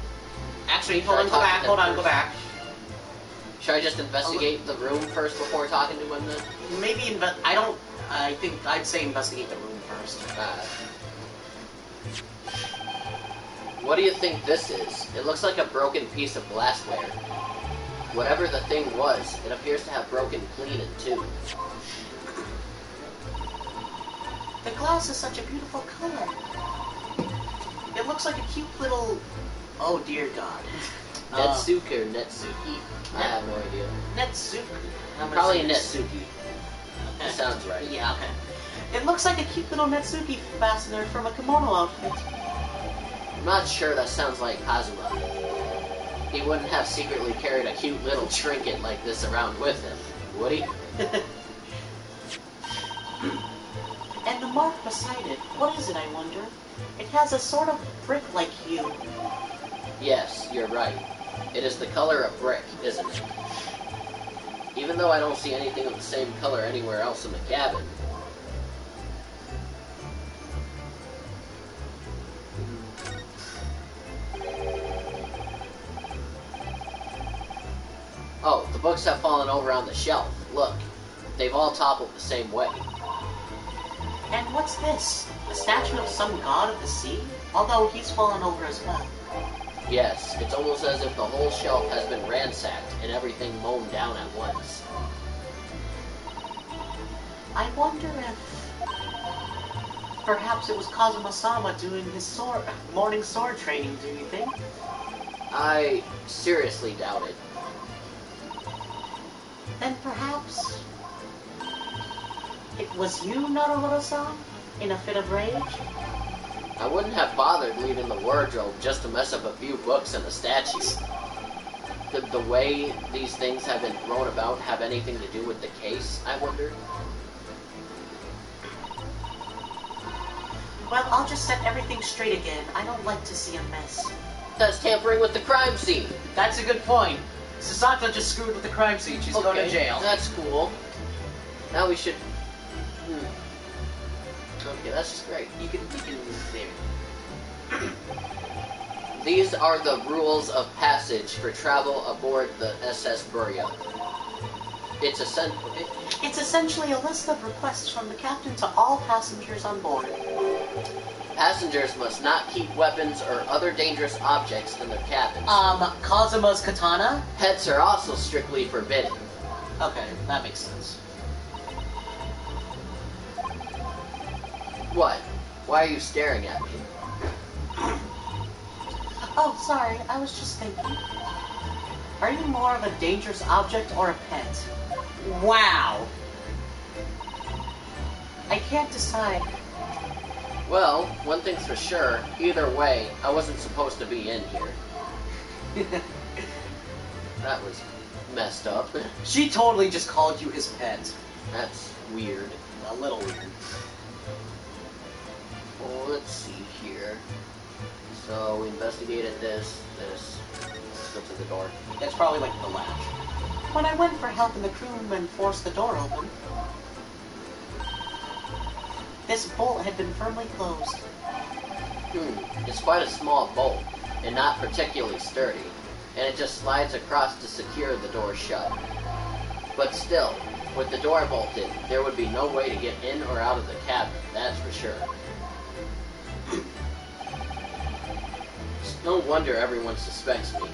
S4: actually, hold on, go back.
S1: Should I just investigate the room first before talking to him then?
S4: Maybe I think I'd say investigate the room first.
S1: What do you think this is? It looks like a broken piece of glassware. Whatever the thing was, it appears to have broken clean in two.
S4: The glass is such a beautiful color. It looks like a cute little... Oh, dear God.
S1: Netsuke or Netsuki? I have no idea.
S4: Netsuki.
S1: Probably Netsuki. That sounds right.
S4: Yeah, okay. It looks like a cute little Netsuki fastener from a kimono outfit.
S1: I'm not sure that sounds like Kazuma. He wouldn't have secretly carried a cute little trinket like this around with him, would he?
S4: And the mark beside it, what is it, I wonder? It has a sort of brick-like hue.
S1: Yes, you're right. It is the color of brick, isn't it? Even though I don't see anything of the same color anywhere else in the cabin. Oh, the books have fallen over on the shelf. Look, they've all toppled the same way.
S4: And what's this? A statue of some god of the sea? Although he's fallen over as well.
S1: Yes, it's almost as if the whole shelf has been ransacked and everything mown down at once.
S4: I wonder if... perhaps it was Kazuma-sama doing his morning sword training, do you think?
S1: I seriously doubt it.
S4: Then perhaps... it was you, Naruhodo-san? In a fit of rage?
S1: I wouldn't have bothered leaving the wardrobe just to mess up a few books and a statue. Could the way these things have been thrown about have anything to do with the case, I wonder?
S4: Well, I'll just set everything straight again. I don't like to see a mess.
S1: That's tampering with the crime scene.
S2: That's a good point. Susato just screwed with the crime scene. She's going to jail.
S1: That's cool. Now we should... Okay, that's just great.
S2: You can there.
S1: These are the rules of passage for travel aboard the SS Burya. It's
S4: It's essentially a list of requests from the captain to all passengers on board.
S1: Passengers must not keep weapons or other dangerous objects in their cabins.
S4: Kazuma's katana?
S1: Pets are also strictly forbidden.
S4: Okay, that makes sense.
S1: What? Why are you staring at me?
S4: Oh, sorry, I was just thinking. Are you more of a dangerous object or a pet? Wow! I can't decide.
S1: Well, one thing's for sure. Either way, I wasn't supposed to be in here. That was messed up.
S4: She totally just called you his pet.
S1: That's weird.
S4: A little weird.
S1: Well, let's see here. So, we investigated this. Let's go to the door.
S4: That's probably like the latch. When I went for help and the crewman forced the door open, this bolt had been firmly closed.
S1: It's quite a small bolt, and not particularly sturdy, and it just slides across to secure the door shut. But still, with the door bolted, there would be no way to get in or out of the cabin, that's for sure. It's no wonder everyone suspects me.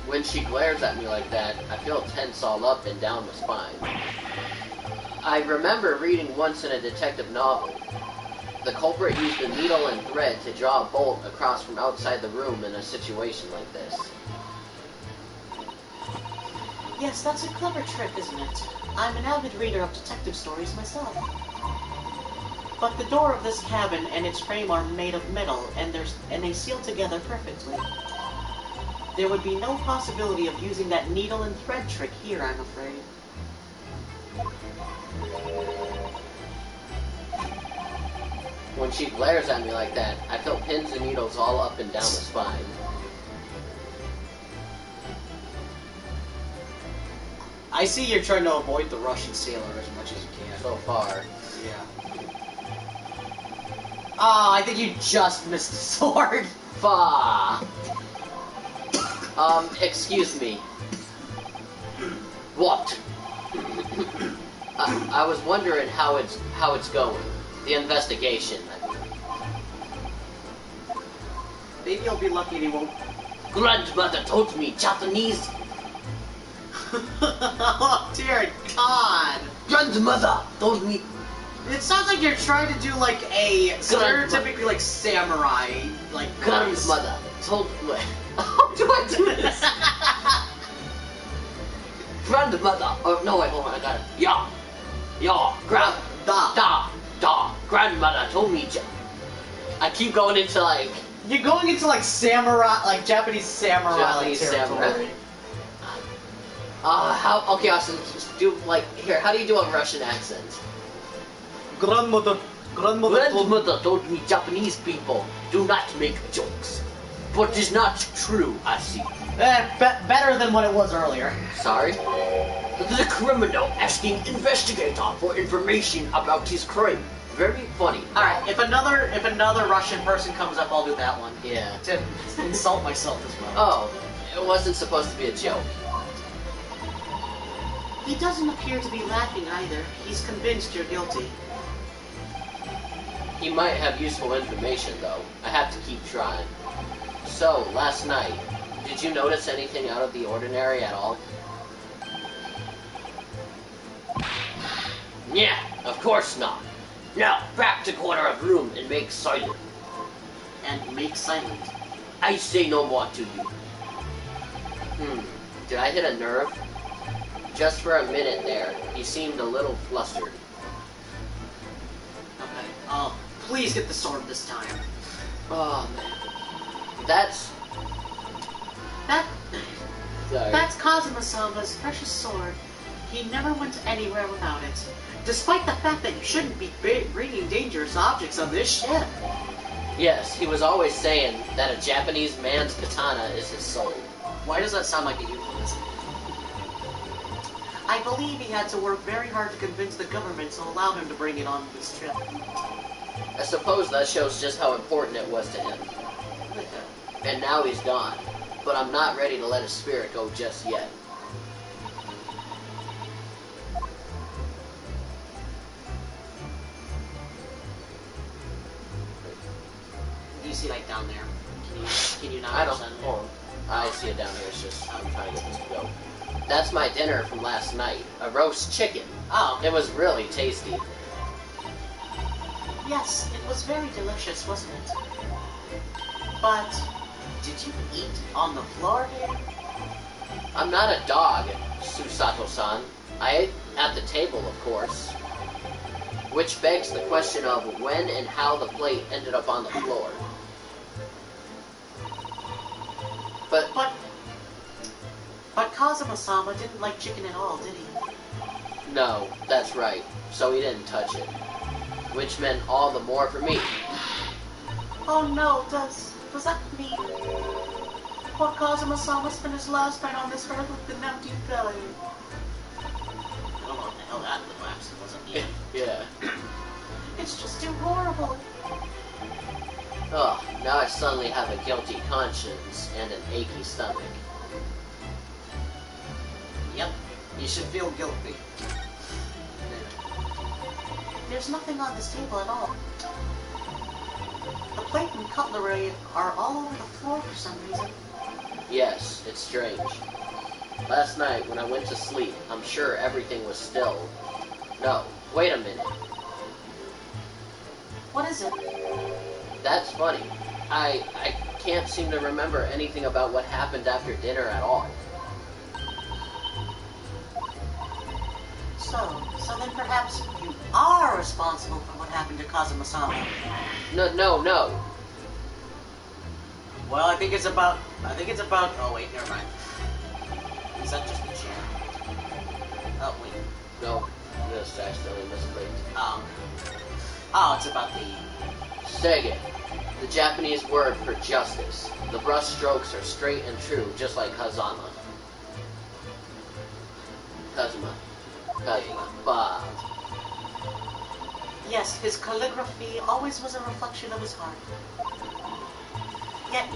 S1: When she glares at me like that, I feel tense all up and down my spine. I remember reading once in a detective novel. The culprit used a needle and thread to draw a bolt across from outside the room in a situation like this.
S4: Yes, that's a clever trick, isn't it? I'm an avid reader of detective stories myself. But the door of this cabin and its frame are made of metal, and they seal together perfectly. There would be no possibility of using that needle and thread trick here, I'm afraid.
S1: When she glares at me like that, I feel pins and needles all up and down my spine.
S4: I see you're trying to avoid the Russian sailor as much as you can.
S1: So far.
S4: Yeah. Oh, I think you just missed the sword.
S1: Fa. Excuse me. What? I was wondering how it's going. The investigation, I mean.
S4: Maybe you'll be lucky and he won't.
S1: Grandmother told me Japanese.
S4: Oh, dear God.
S1: Grandmother told me.
S4: It sounds like you're trying to do like a stereotypically like samurai, like
S1: Grandmother told me. How do I do this? Grandmother. Oh no! Wait, hold on. I got it. Yeah. Grandmother told me. I keep going into like.
S4: You're going into like samurai, like Japanese samurai territory.
S1: How? Okay, Austin. Just do like here. How do you do a Russian accent?
S4: Grandmother
S1: told me Japanese people do not make jokes. But it's not true, I see.
S4: Better than what it was earlier.
S1: Sorry? The criminal asking investigator for information about his crime. Very funny.
S4: Alright, if another Russian person comes up, I'll do that one.
S1: Yeah.
S4: To insult myself as well.
S1: Oh, it wasn't supposed to be a joke.
S4: He doesn't appear to be laughing either. He's convinced you're guilty.
S1: He might have useful information, though. I have to keep trying. So, last night, did you notice anything out of the ordinary at all? Yeah, of course not. Now, back to corner of room and make silent.
S4: And make silent.
S1: I say no more to you. Did I hit a nerve? Just for a minute there, he seemed a little flustered.
S4: Okay. Oh, please get the sword this time.
S1: Oh, man. That's
S4: Kazuma-sama's precious sword. He never went anywhere without it. Despite the fact that you shouldn't be bringing dangerous objects on this ship.
S1: Yes, he was always saying that a Japanese man's katana is his soul.
S4: Why does that sound like a euphemism? I believe he had to work very hard to convince the government to allow him to bring it on this trip.
S1: I suppose that shows just how important it was to him. And now he's gone. but I'm not ready to let a spirit go just yet.
S2: Do you see like down there? Can you not
S1: I don't
S2: understand?
S1: know. I see it down here. It's just I'm trying to get this to go. That's my dinner from last night. A roast chicken.
S2: Oh,
S1: It was really tasty.
S4: Yes, it was very delicious, wasn't it? But
S2: did you eat on the floor here?
S1: I'm not a dog, Susato-san. I ate at the table, of course. Which begs the question of when and how the plate ended up on the floor.
S4: But Kazuma-sama didn't like chicken at all, did he?
S1: No, that's right. So he didn't touch it. Which meant all the more for me.
S4: Oh no, does that mean poor Kazuma-sama spent his last night on this earth with an empty belly?
S2: I don't know what the hell that little accent was.
S1: Yeah.
S4: It's just too horrible.
S1: Oh, now I suddenly have a guilty conscience and an achy stomach.
S2: Yep, you should feel guilty.
S4: There's nothing on this table at all. The plate and cutlery are all over the floor for some reason.
S1: Yes, it's strange. Last night, when I went to sleep, I'm sure everything was still. No, wait a minute.
S4: What is it?
S1: That's funny. I can't seem to remember anything about what happened after dinner at all.
S4: So then perhaps you are responsible for what happened to Kazuma-sama.
S1: No.
S2: Well, I think it's about, oh wait, never mind. Is that just a chair? Oh, wait.
S1: No, this accidentally misclicked.
S2: Oh, it's about the...
S1: Sege, the Japanese word for justice. The brush strokes are straight and true, just like Kazuma. Bob.
S4: Yes, his calligraphy always was a reflection of his heart. Yet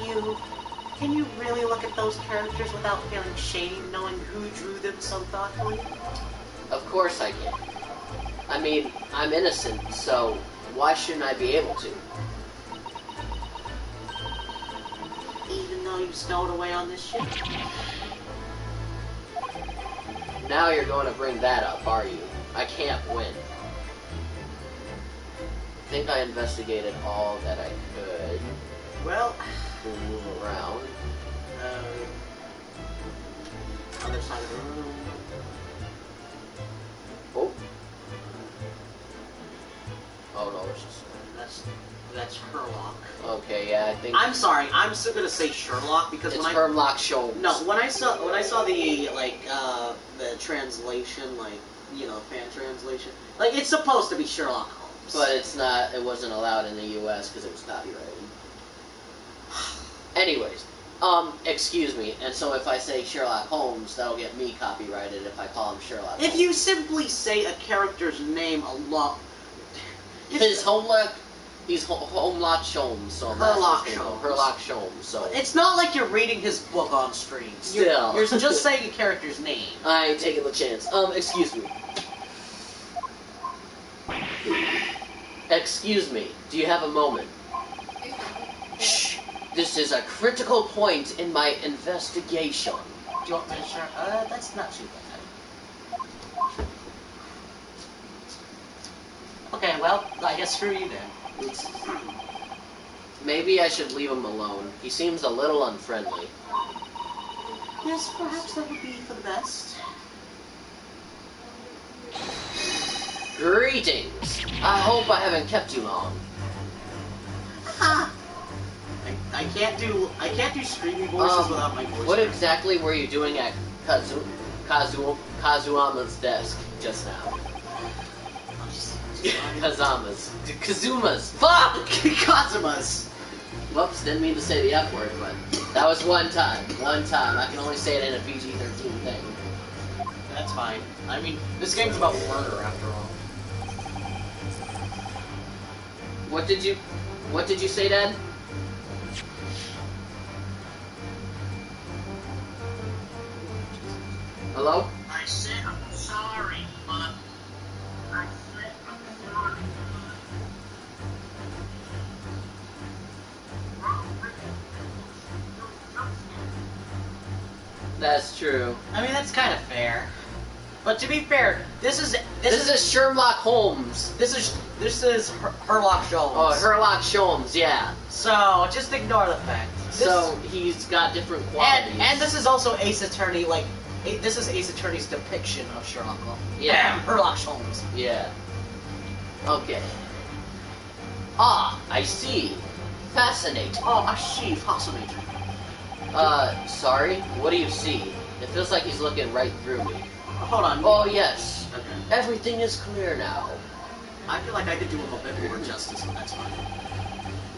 S4: can you really look at those characters without feeling shame knowing who drew them so thoughtfully?
S1: Of course I can. I mean, I'm innocent, so why shouldn't I be able to?
S4: Even though you stowed away on this ship?
S1: Now you're going to bring that up, are you? I can't win. I think I investigated all that I could.
S2: Well...
S1: We'll move around.
S2: Other side of the room.
S1: Oh. Oh no, it's just...
S2: That's Sherlock.
S1: Okay, yeah, I think...
S2: I'm sorry, I'm still gonna say Sherlock because
S1: it's
S2: when
S1: Hermlock Sholmes.
S2: No, when I saw the the translation, like, you know, fan translation, like, it's supposed to be Sherlock Holmes.
S1: But it's not, it wasn't allowed in the US because it was copyrighted. Anyways, excuse me, and so if I say Sherlock Holmes, that'll get me copyrighted if I call him Sherlock Holmes.
S2: If you simply say a character's name a lot...
S1: He's Hermlock Sholmes, so Herlock Sholmes, so...
S2: It's not like you're reading his book on screen.
S1: Still.
S2: You're just saying a character's name.
S1: I ain't taking the chance. Excuse me. Excuse me, do you have a moment? Shh. This is a critical point in my investigation.
S2: Do you want me to share? That's not too bad. Okay, well, I guess screw you then.
S1: Maybe I should leave him alone. He seems a little unfriendly.
S4: Yes, perhaps that would be for the best.
S1: Greetings! I hope I haven't kept you long.
S4: Ha!
S2: I can't do screamy voices without my voice.
S1: What exactly were you doing at Kazuama's desk just now? Kazuma's. Fuck!
S2: Kazuma's.
S1: Whoops, didn't mean to say the F word, but that was one time. One time. I can only say it in a PG-13 thing.
S2: That's fine. I mean, this game's about murder after all.
S1: What did you say, Dad? Hello?
S3: I said I'm sorry, but I said I'm sorry,
S1: That's true.
S2: I mean, that's kind of fair. But to be fair, this is
S1: Sherlock Holmes.
S2: this is Herlock Sholmes.
S1: Oh, Sherlock Holmes, yeah.
S2: So just ignore the fact.
S1: So he's got different qualities.
S2: And this is also Ace Attorney, like this is Ace Attorney's depiction of Sherlock Holmes.
S1: Yeah.
S2: Herlock Holmes.
S1: Yeah. Okay. Ah, I see. Fascinating.
S4: Oh, I see. Fascinating.
S1: Sorry? What do you see? It feels like he's looking right through me.
S4: Hold on.
S1: Oh, yes.
S4: Okay.
S1: Everything is clear now.
S4: I feel like I could do him a bit more justice, but that's fine.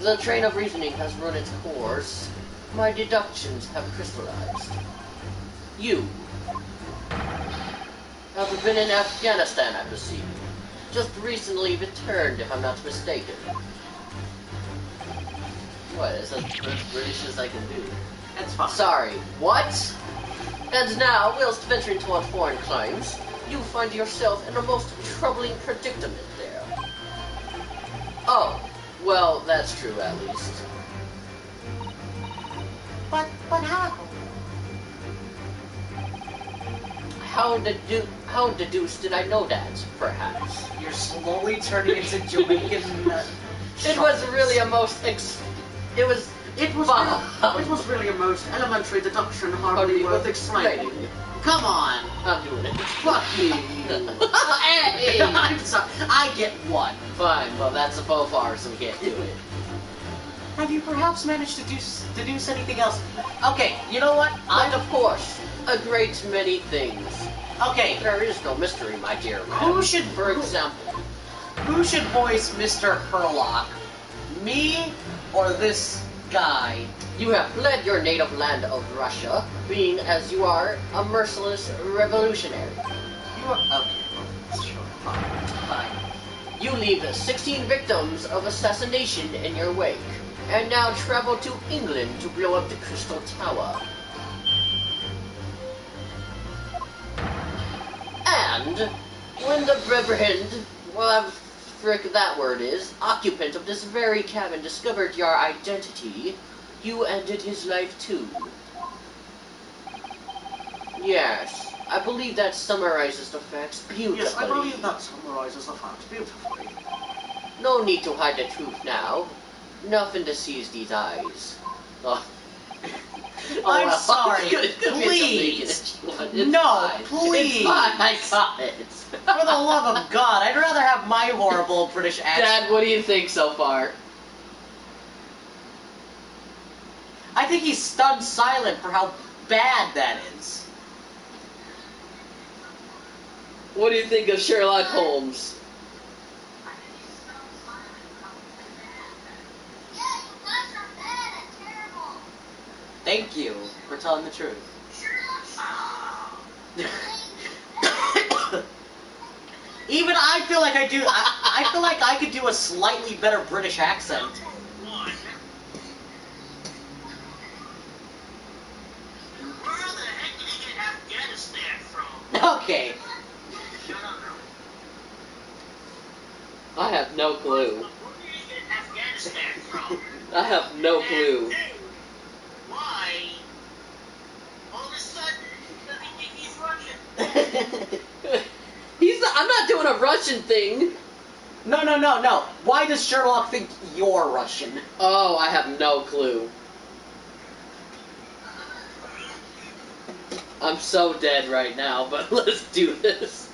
S1: The train of reasoning has run its course. My deductions have crystallized. You have been in Afghanistan, I perceive. Just recently returned, if I'm not mistaken. What? Is that as British as I can do?
S4: That's fine.
S1: Sorry, what? And now, whilst venturing toward foreign climes, you find yourself in a most troubling predicament there. Oh, well, that's true at least.
S4: But how?
S1: How deduced did I know that, perhaps?
S2: You're slowly turning into Jamaican.
S1: It was really a most It was
S4: It was really a most elementary deduction, hardly worth explaining.
S2: Come on.
S1: I'm doing it.
S2: Fuck you.
S1: Hey!
S2: I'm sorry. I get one.
S1: Fine, well that's a faux far, so we can't do it.
S2: Have you perhaps managed to deduce anything else? Okay, you know what?
S1: And of course, a great many things.
S2: Okay,
S1: There is no mystery, my dear man.
S2: Who should-
S1: For example,
S2: who should voice Mr. Herlock? Me or this guy?
S1: you have fled your native land of Russia, being as you are a merciless revolutionary.
S2: You are okay. Well, sure. Fine.
S1: You leave 16 victims of assassination in your wake, and now travel to England to blow up the Crystal Tower. And when the Reverend, whatever frick that word is, occupant of this very cabin discovered your identity, you ended his life too. Yes, I believe that summarizes the facts beautifully.
S4: Yes, I believe that summarizes the facts beautifully.
S1: No need to hide the truth now. Nothing deceives these eyes. Oh.
S2: I'm
S1: well.
S2: sorry.
S1: It could be a
S2: Please.
S1: Jamaican. It's
S2: No,
S1: fine.
S2: please.
S1: It's fine. I got it.
S2: For the love of God, I'd rather have my horrible British accent.
S1: Dad, what do you think so far?
S2: I think he's stunned silent for how bad that is.
S1: What do you think of Sherlock Holmes?
S2: Thank you for telling the truth. Even I feel like I feel like I could do a slightly better British accent.
S3: One. Where the heck did he get Afghanistan from?
S2: Okay.
S3: No.
S1: I have no clue.
S3: Where did he get Afghanistan from?
S1: I have no clue.
S3: And two, why, all of a sudden, does he think he's Russian?
S1: I'm not doing a Russian thing.
S2: No. Why does Sherlock think you're Russian?
S1: Oh, I have no clue. I'm so dead right now, but let's do this.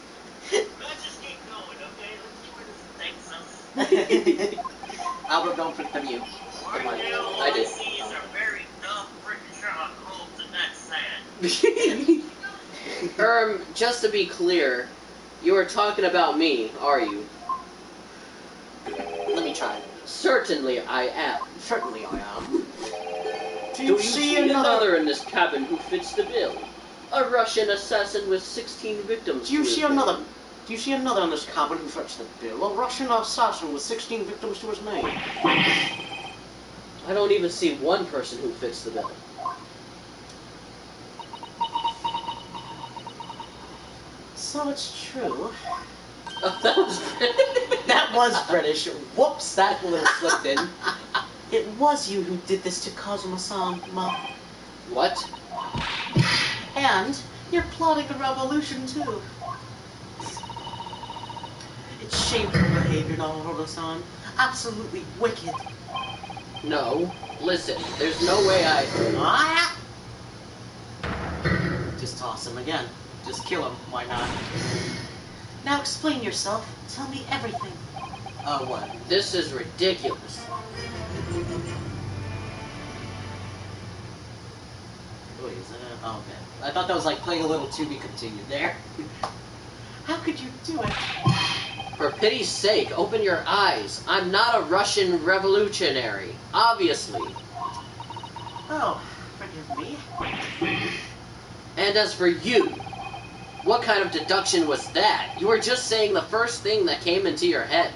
S3: Let's just keep going, okay? Let's see where this takes us.
S2: Albert, don't pick them you.
S1: Come on,
S3: All
S1: I did.
S3: see is a very dumb freaking Sherlock Holmes, and that's sad.
S1: Just to be clear, you are talking about me, are you?
S2: Let me try.
S1: Certainly I am.
S2: Certainly I am.
S1: Do you see another in this cabin who fits the bill? A Russian assassin with 16 victims.
S4: Do you
S1: to
S4: see
S1: his name.
S4: another? Do you see another in this cabin who fits the bill? A Russian assassin with 16 victims to his name.
S1: I don't even see one person who fits the bill.
S4: So it's true.
S1: Oh, that was
S4: That was British. Whoops, that little slipped in. It was you who did this to Kazuma-san,
S1: What?
S4: And you're plotting a revolution, too. It's shameful behavior, Naruto-san. Absolutely wicked.
S1: No. Listen, there's no way I...
S4: Ah! Just toss him again. Just kill him. Why not? Now explain yourself. Tell me everything. What?
S1: This is ridiculous.
S4: Wait, is that a... Oh, okay. I thought that was like playing a little to be continued there. How could you do it?
S1: For pity's sake, open your eyes. I'm not a Russian revolutionary. Obviously.
S4: Oh, forgive me.
S1: And as for you, what kind of deduction was that? You were just saying the first thing that came into your head.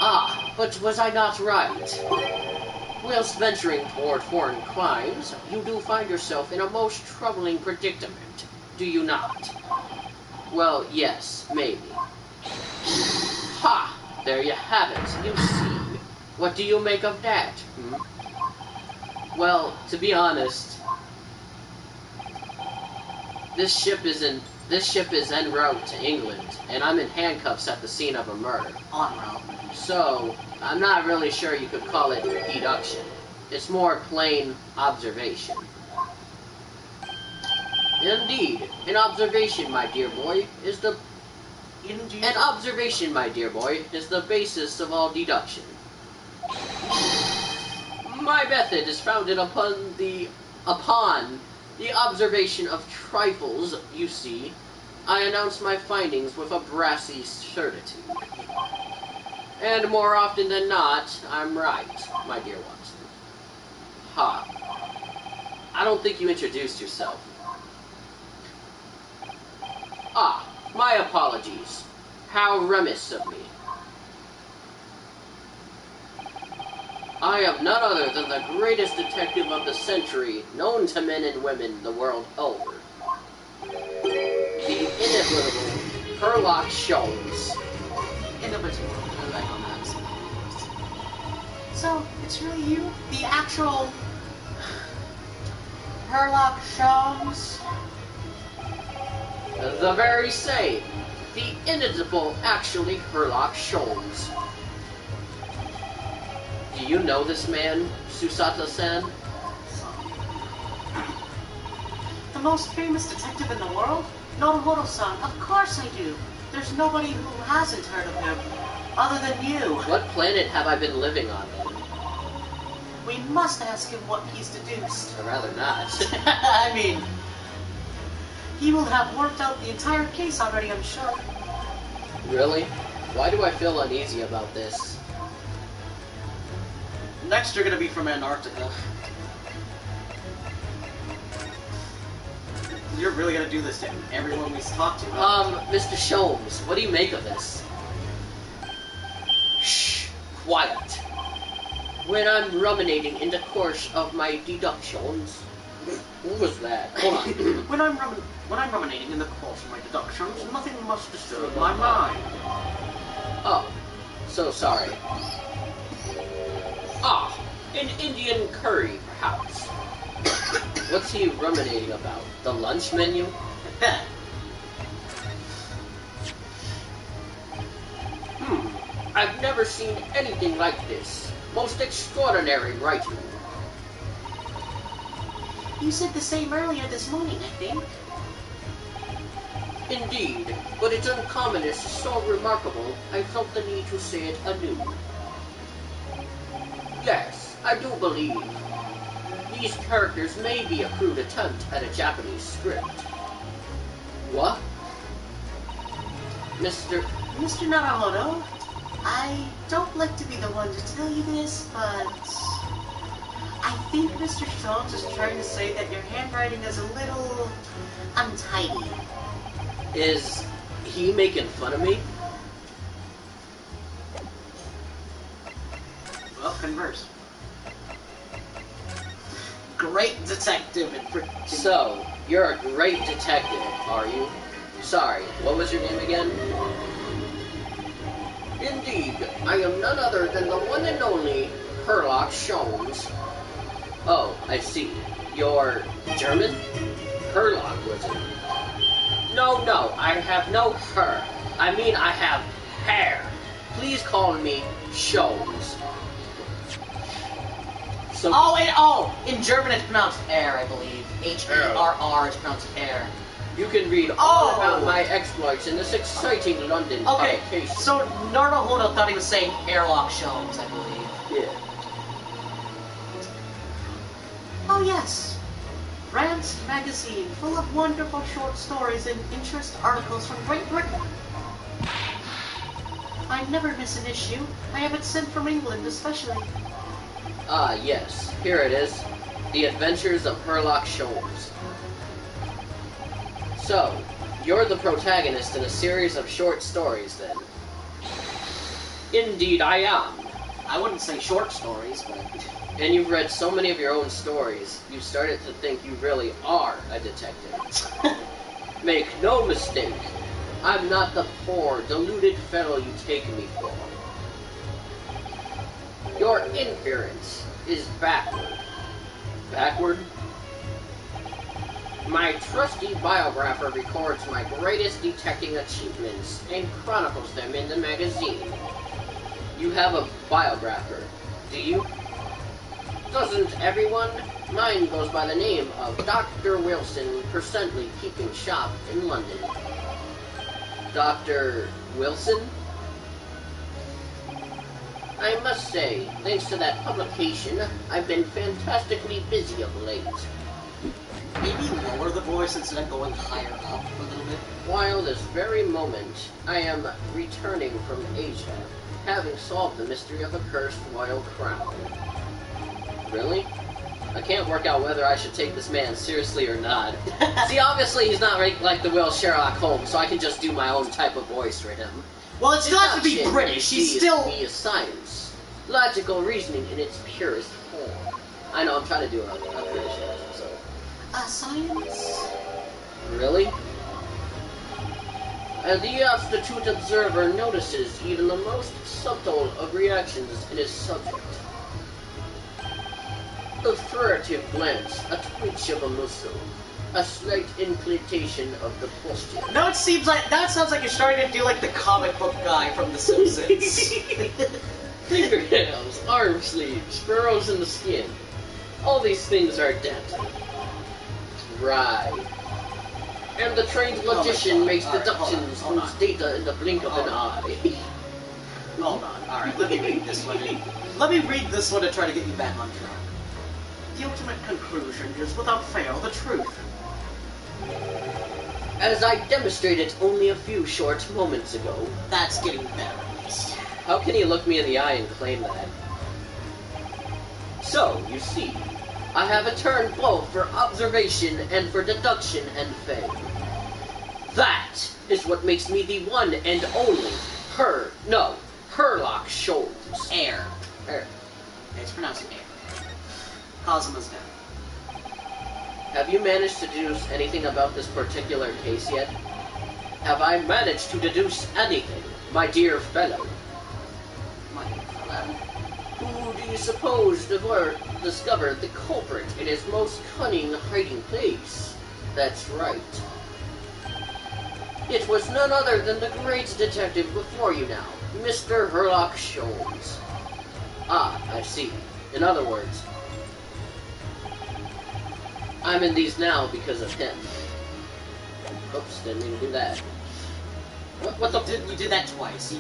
S1: Ah, but was I not right? Whilst venturing toward foreign crimes, you do find yourself in a most troubling predicament, do you not? Well, yes, maybe. Ha! There you have it, you see. What do you make of that, Well, to be honest, this ship is en route to England, and I'm in handcuffs at the scene of a murder.
S4: En route.
S1: So, I'm not really sure you could call it deduction. It's more plain observation. Indeed, an observation, my dear boy, is the basis of all deduction. My method is founded upon the observation of trifles, you see. I announce my findings with a brassy certitude. And more often than not, I'm right, my dear Watson. Ha. I don't think you introduced yourself. Ah, my apologies. How remiss of me. I am none other than the greatest detective of the century, known to men and women the world over. The inimitable Sherlock Holmes.
S4: Inimitable. I like on that. So, it's really you? The actual... Sherlock Holmes?
S1: The very same. The inimitable, actually, Sherlock Holmes. Do you know this man, Susato-san?
S4: The most famous detective in the world? Norimuro-san, of course I do. There's nobody who hasn't heard of him, other than you.
S1: What planet have I been living on, then?
S4: We must ask him what he's deduced.
S1: I'd rather not.
S4: I mean, he will have worked out the entire case already, I'm sure.
S1: Really? Why do I feel uneasy about this?
S4: Next, you're gonna be from Antarctica. You're really gonna do this to everyone we talk to?
S1: Mr. Sholmes, what do you make of this? Shh, quiet. When I'm ruminating in the course of my deductions... What was that? Hold on.
S4: When I'm ruminating in the course of my deductions, nothing must disturb my mind.
S1: Oh, so sorry. Ah, an Indian curry, perhaps. What's he ruminating about? The lunch menu? I've never seen anything like this. Most extraordinary writing.
S4: You said the same earlier this morning, I think.
S1: Indeed, but its uncommonness is so remarkable, I felt the need to say it anew. Yes, I do believe these characters may be a crude attempt at a Japanese script. What? Mr.
S4: Naruhodo, I don't like to be the one to tell you this, but I think Mr. Schultz is trying to say that your handwriting is a little untidy.
S1: Is he making fun of me?
S4: Well, converse. Great detective and
S1: So, You're a great detective, are you? Sorry, what was your name again? Indeed, I am none other than the one and only Herlock Sholmes. Oh, I see. You're German? Herlock, was it? No, I have no her. I mean, I have hair. Please call me Sholmes. So,
S4: in German it's pronounced air, I believe. H-E-R-R is pronounced air.
S1: you can read all about my exploits in this exciting London
S4: Okay,
S1: publication.
S4: so Naruhodo thought he was saying Airlock Sholmes, I believe.
S1: Yeah.
S4: Oh yes, Rand's magazine, full of wonderful short stories and interest articles from Great Britain. I never miss an issue. I have it sent from England especially.
S1: Ah, yes. Here it is. The Adventures of Herlock Sholmes. So, you're the protagonist in a series of short stories, then? Indeed, I am.
S4: I wouldn't say short stories, but...
S1: And you've read so many of your own stories, you've started to think you really are a detective. Make no mistake, I'm not the poor, deluded fellow you take me for. Your inference is backward. Backward? My trusty biographer records my greatest detecting achievements and chronicles them in the magazine. You have a biographer, do you? Doesn't everyone? Mine goes by the name of Dr. Wilson, presently keeping shop in London. Dr. Wilson? I must say, thanks to that publication, I've been fantastically busy of late.
S4: Maybe lower the voice instead of going higher up a little bit.
S1: While this very moment, I am returning from Asia, having solved the mystery of the cursed royal crown. Really? I can't work out whether I should take this man seriously or not. See, obviously he's not like the real Sherlock Holmes, so I can just do my own type of voice for him.
S4: Well, it's not to be British. He's still...
S1: He is science. Logical reasoning in its purest form. I know, I'm trying to do a British accent, so...
S4: science?
S1: Really? The astute observer notices even the most subtle of reactions in his subject. A furtive glance, a twitch of a muscle, a slight inclination of the posture.
S4: Now it seems like, that sounds like you're starting to do like the comic book guy from The Simpsons.
S1: Fingernails, arm sleeves, furrows in the skin. All these things are dental. Right. And the trained logician makes deductions from data in the blink of an eye.
S4: Hold on, alright, let me read this one. Let me read this one to try to get you back on track. The ultimate conclusion is, without fail, the truth.
S1: As I demonstrated only a few short moments ago.
S4: That's getting better, at least.
S1: How can he look me in the eye and claim that? So, you see, I have a turn both for observation and for deduction and fame. That is what makes me the one and only Herlock Sholmes.
S4: Air. It's pronounced air. Cosima's dead.
S1: Have you managed to deduce anything about this particular case yet? Have I managed to deduce anything, my dear fellow?
S4: My dear fellow.
S1: Who do you suppose discovered the culprit in his most cunning hiding place? That's right. It was none other than the great detective before you now, Mr. Herlock Sholmes. Ah, I see. In other words, I'm in these now because of him. Oops, didn't mean to do that. What the...
S4: You did that twice.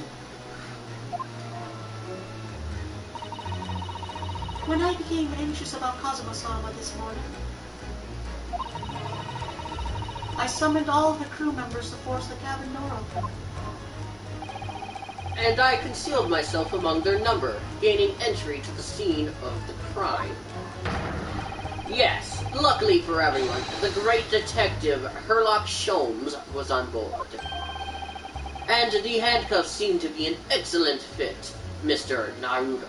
S4: When I became anxious about Kazuma-sama this morning, I summoned all of the crew members to force the cabin door open.
S1: And I concealed myself among their number, gaining entry to the scene of the crime. Yes, luckily for everyone, the great detective Herlock Sholmes was on board. And the handcuffs seem to be an excellent fit, Mr. Naruhodo.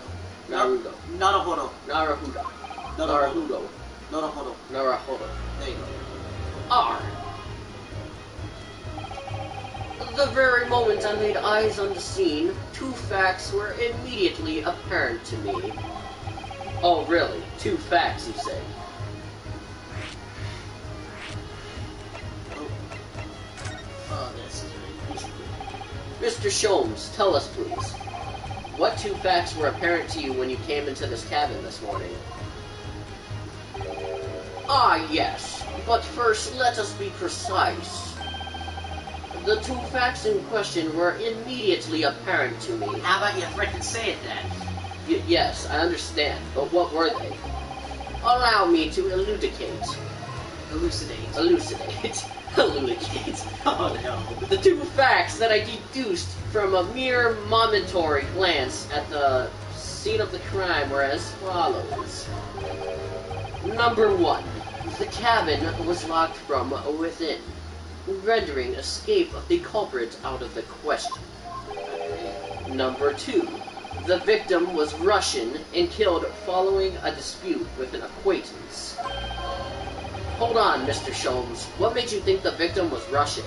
S1: There you go. are. The very moment I laid eyes on the scene, two facts were immediately apparent to me. Oh, really? Two facts, you say?
S2: Oh, this is very easy.
S1: Mr. Sholmes, tell us, please. What two facts were apparent to you when you came into this cabin this morning? Ah, yes. But first, let us be precise. The two facts in question were immediately apparent to me.
S2: How about you frickin' say it then?
S1: Yes, I understand, but what were they? Allow me to elucidate.
S2: Elucidate.
S1: Elucidate. Elucidate.
S2: Oh no.
S1: The two facts that I deduced from a mere momentary glance at the scene of the crime were as follows. Number one, the cabin was locked from within, rendering escape of the culprit out of the question. Number two, the victim was Russian and killed following a dispute with an acquaintance. Hold on, Mr. Sholmes. What made you think the victim was Russian?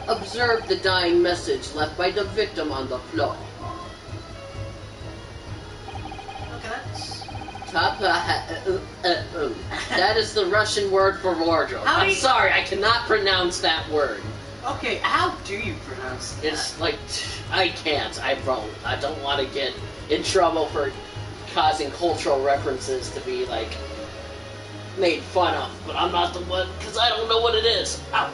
S1: Observe the dying message left by the victim on the floor.
S2: Okay, that's...
S1: That is the Russian word for wardrobe.
S2: How do
S1: I'm
S2: you-
S1: sorry, I cannot pronounce that word.
S2: Okay, how do you pronounce that?
S1: It's like, I can't, I won't. I don't want to get in trouble for causing cultural references to be, like, made fun of, but I'm not the one, because I don't know what it is. Ow.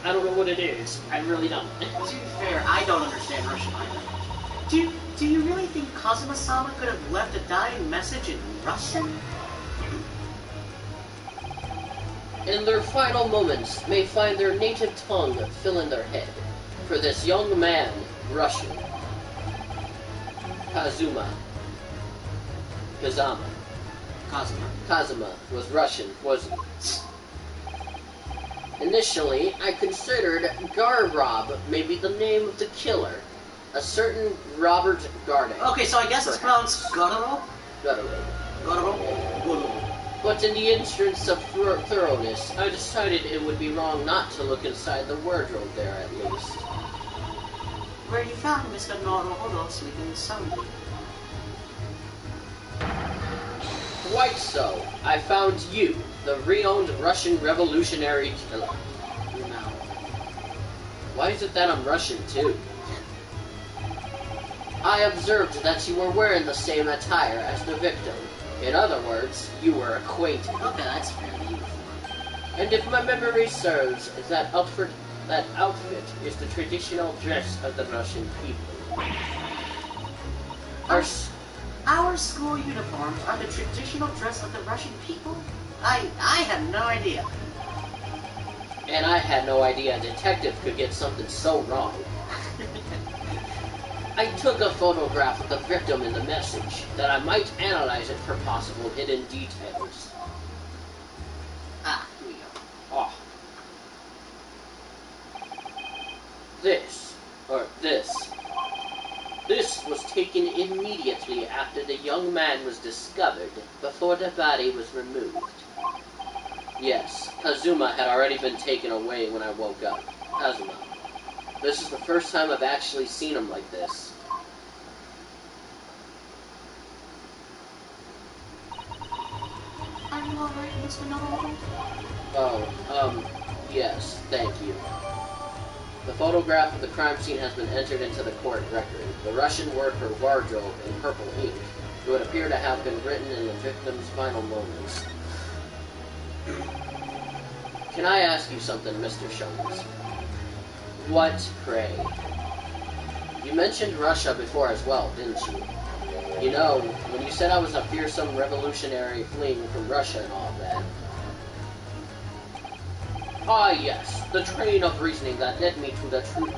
S1: I don't know what it is. I really don't.
S2: To be fair, I don't understand Russian either. Do you really think Kazuma-sama could have left a dying message in Russian?
S1: In their final moments, may find their native tongue fill in their head. For this young man, Russian. Kazuma. Kazuma was Russian, wasn't he? Initially, I considered Garrob may be the name of the killer. A certain Robert Garde.
S2: Okay, so I guess it's pronounced Gotaro?
S1: Gutteral.
S2: Gotaro?
S1: But in the interest of thoroughness, I decided it would be wrong not to look inside the wardrobe there at least.
S2: Where you found Mr. Naruhodo sleeping soundly.
S1: Quite so. I found you, the renowned Russian revolutionary killer.
S2: No.
S1: Why is it that I'm Russian too? I observed that you were wearing the same attire as the victim. In other words, you were acquainted.
S2: Okay, that's fairly uniform.
S1: And if my memory serves, that outfit is the traditional dress of the Russian people.
S2: Our school uniforms are the traditional dress of the Russian people? I had no idea.
S1: And I had no idea a detective could get something so wrong. I took a photograph of the victim in the message, that I might analyze it for possible hidden details.
S2: Ah, here we go.
S1: Oh. This was taken immediately after the young man was discovered, before the body was removed. Yes, Kazuma had already been taken away when I woke up. Kazuma. This is the first time I've actually seen him like this.
S2: Are you alright, Mr. Naruhodo?
S1: Oh, yes, thank you. The photograph of the crime scene has been entered into the court record. The Russian word for wardrobe in purple ink. It would appear to have been written in the victim's final moments. Can I ask you something, Mr. Sholmes? What, pray? You mentioned Russia before as well, didn't you? You know, when you said I was a fearsome revolutionary fleeing from Russia and all that. Ah, yes, the train of reasoning that led me to the truth.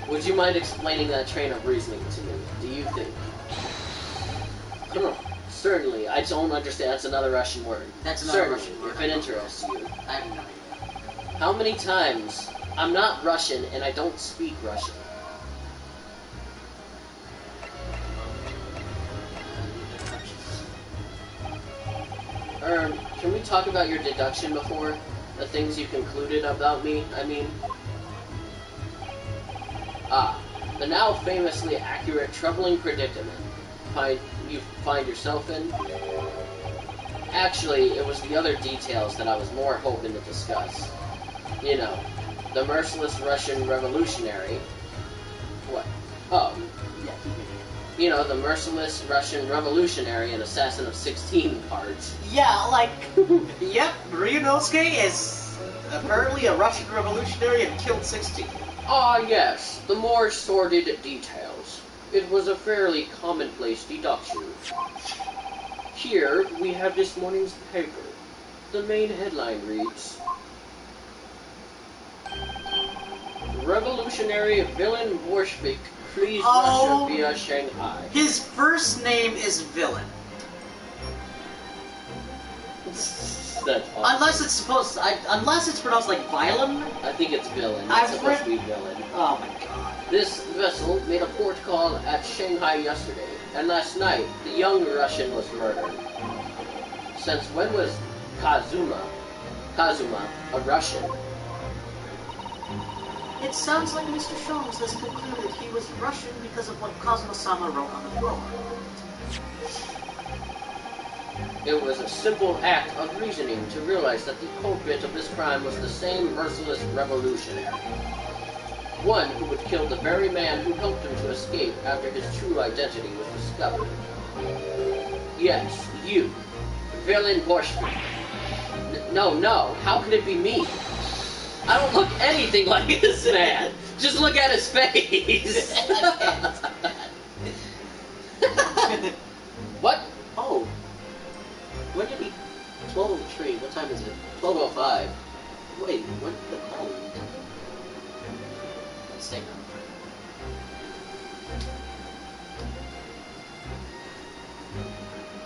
S1: Would you mind explaining that train of reasoning to me, do you think? Certainly, I don't understand. That's another Russian word.
S2: That's another
S1: Certainly,
S2: Russian word.
S1: if it interests you.
S2: I have no idea.
S1: How many times? I'm not Russian and I don't speak Russian. can we talk about your deduction before? The things you concluded about me, I mean? The now famously accurate troubling predicament you find yourself in? Actually, it was the other details that I was more hoping to discuss. You know, the merciless Russian revolutionary. What? Oh.
S4: Yeah, keep it
S1: You know, the merciless Russian revolutionary and assassin of 16 parts.
S2: Yeah, like, yep, Ryunosuke is apparently a Russian revolutionary and killed 16.
S1: Ah, yes, the more sordid details. It was a fairly commonplace deduction. Here, we have this morning's paper. The main headline reads, Revolutionary villain Bolshevik flees
S2: Oh.
S1: Russia via Shanghai.
S2: His first name is Villain.
S1: That's awesome.
S2: Unless it's pronounced like Violin.
S1: I think it's villain. It's
S2: I've
S1: supposed to
S2: read-
S1: be villain.
S2: Oh my god.
S1: This vessel made a port call at Shanghai yesterday, and last night, the young Russian was murdered. Since when was Kazuma a Russian?
S4: It sounds like Mr. Sholmes has concluded he was Russian because of what Cosmo-sama wrote on the floor.
S1: It was a simple act of reasoning to realize that the culprit of this crime was the same merciless revolutionary. One who would kill the very man who helped him to escape after his true identity was discovered. Yes, you. Villain Bolshevik. No, how could it be me? I don't look anything like this man. Just look at his face. What?
S2: Oh. When did he... 12:03, what time is it? 12:05. Wait, what the hell? Let's take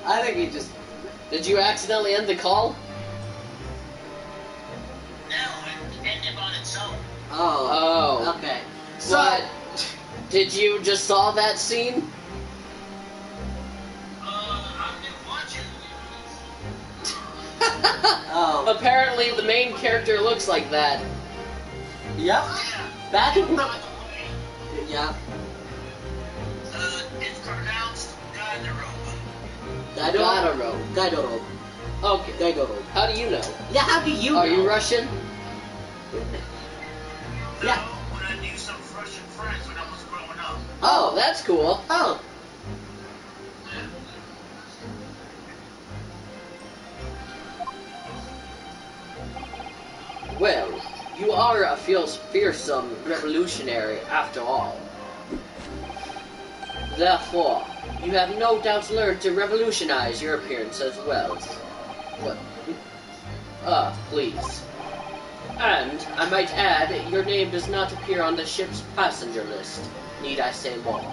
S2: I think he just...
S1: Did you accidentally end the call?
S3: No, it ended on its own.
S1: Oh.
S2: Okay. So...
S1: What? Did you just saw that scene?
S3: I've been watching.
S2: Oh.
S1: Apparently the main character looks like that.
S2: Yep.
S3: Yeah.
S2: Back in...
S3: By the way,
S2: Yeah.
S3: it's pronounced Gaidaro.
S1: Gaidaro.
S2: Gaidoro.
S1: Okay.
S2: Gaidoro.
S1: How do you know?
S2: Yeah, how do you
S1: Are
S2: know?
S1: you Russian?
S2: Yeah.
S3: When I knew some Russian friends when I was growing up.
S1: Oh, that's cool.
S2: Oh.
S1: Well, you are a fearsome revolutionary after all. Therefore, you have no doubt learned to revolutionize your appearance as well. What? Please. And, I might add, your name does not appear on the ship's passenger list. Need I say more?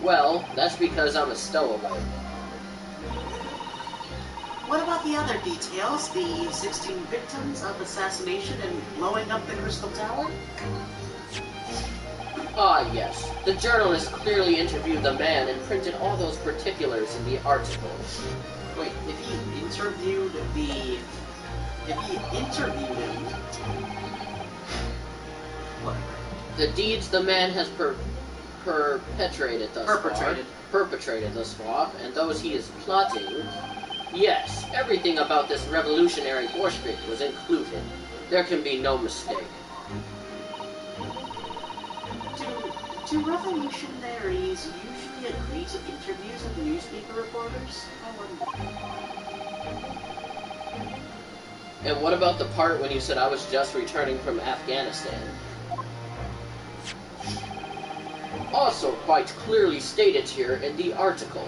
S1: Well, that's because I'm a stowaway.
S4: What about the other details? The 16 victims of assassination and blowing up the Crystal Tower?
S1: Ah, yes. The journalist clearly interviewed the man and printed all those particulars in the article.
S2: Wait, if he interviewed him... Whatever.
S1: The deeds the man has perpetrated thus far, and those he is plotting. Yes, everything about this revolutionary Bolshevik was included. There can be no mistake.
S4: Do revolutionaries usually agree to interviews with newspaper reporters? I wonder.
S1: And what about the part when you said I was just returning from Afghanistan? Also quite clearly stated here in the article.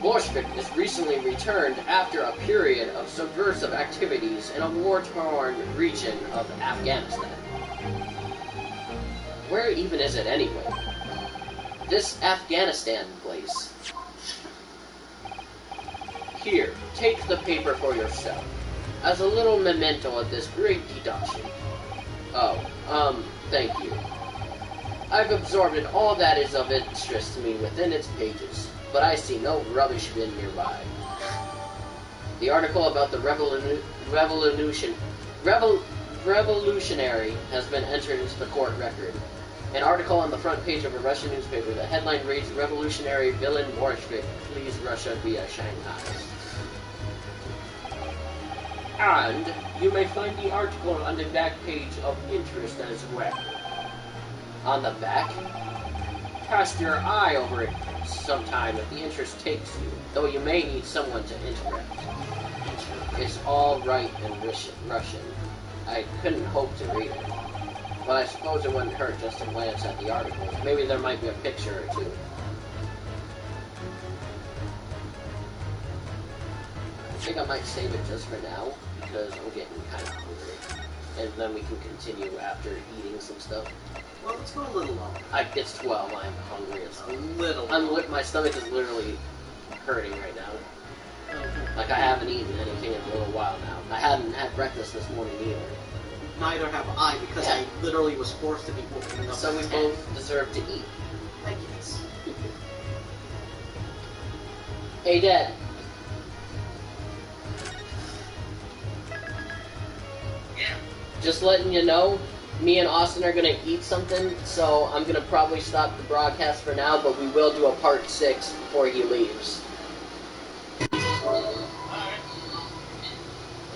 S1: Bolshevik is recently returned after a period of subversive activities in a war-torn region of Afghanistan. Where even is it anyway? This Afghanistan place. Here, take the paper for yourself, as a little memento of this great deduction. Oh, thank you. I've absorbed all that is of interest to me within its pages, but I see no rubbish bin nearby. The article about the revolutionary has been entered into the court record. An article on the front page of a Russian newspaper. The headline reads, "Revolutionary villain Bolshevik flees Russia via Shanghai." And you may find the article on the back page of Interest as well. On the back? Cast your eye over it sometime if the interest takes you, though you may need someone to interrupt. It's all right in Russian. I couldn't hope to read it. But I suppose it wouldn't hurt just to glance at the article. Maybe there might be a picture or two. I think I might save it just for now, because I'm getting kind of hungry. And then we can continue after eating some stuff.
S2: Well, let's go a little longer.
S1: It's 12, I'm hungry as
S2: A little.
S1: my stomach is literally hurting right now.
S2: Okay.
S1: Like, I haven't eaten anything in a little while now. I hadn't had breakfast this morning either.
S2: Neither have I, because
S1: Yeah.
S2: I literally was forced to be woken up.
S1: So we
S2: at
S1: both deserve to eat.
S2: 10. I guess.
S1: Hey, Dad.
S3: Yeah.
S1: Just letting you know, me and Austin are going to eat something, so I'm going to probably stop the broadcast for now, but we will do a part 6 before he leaves.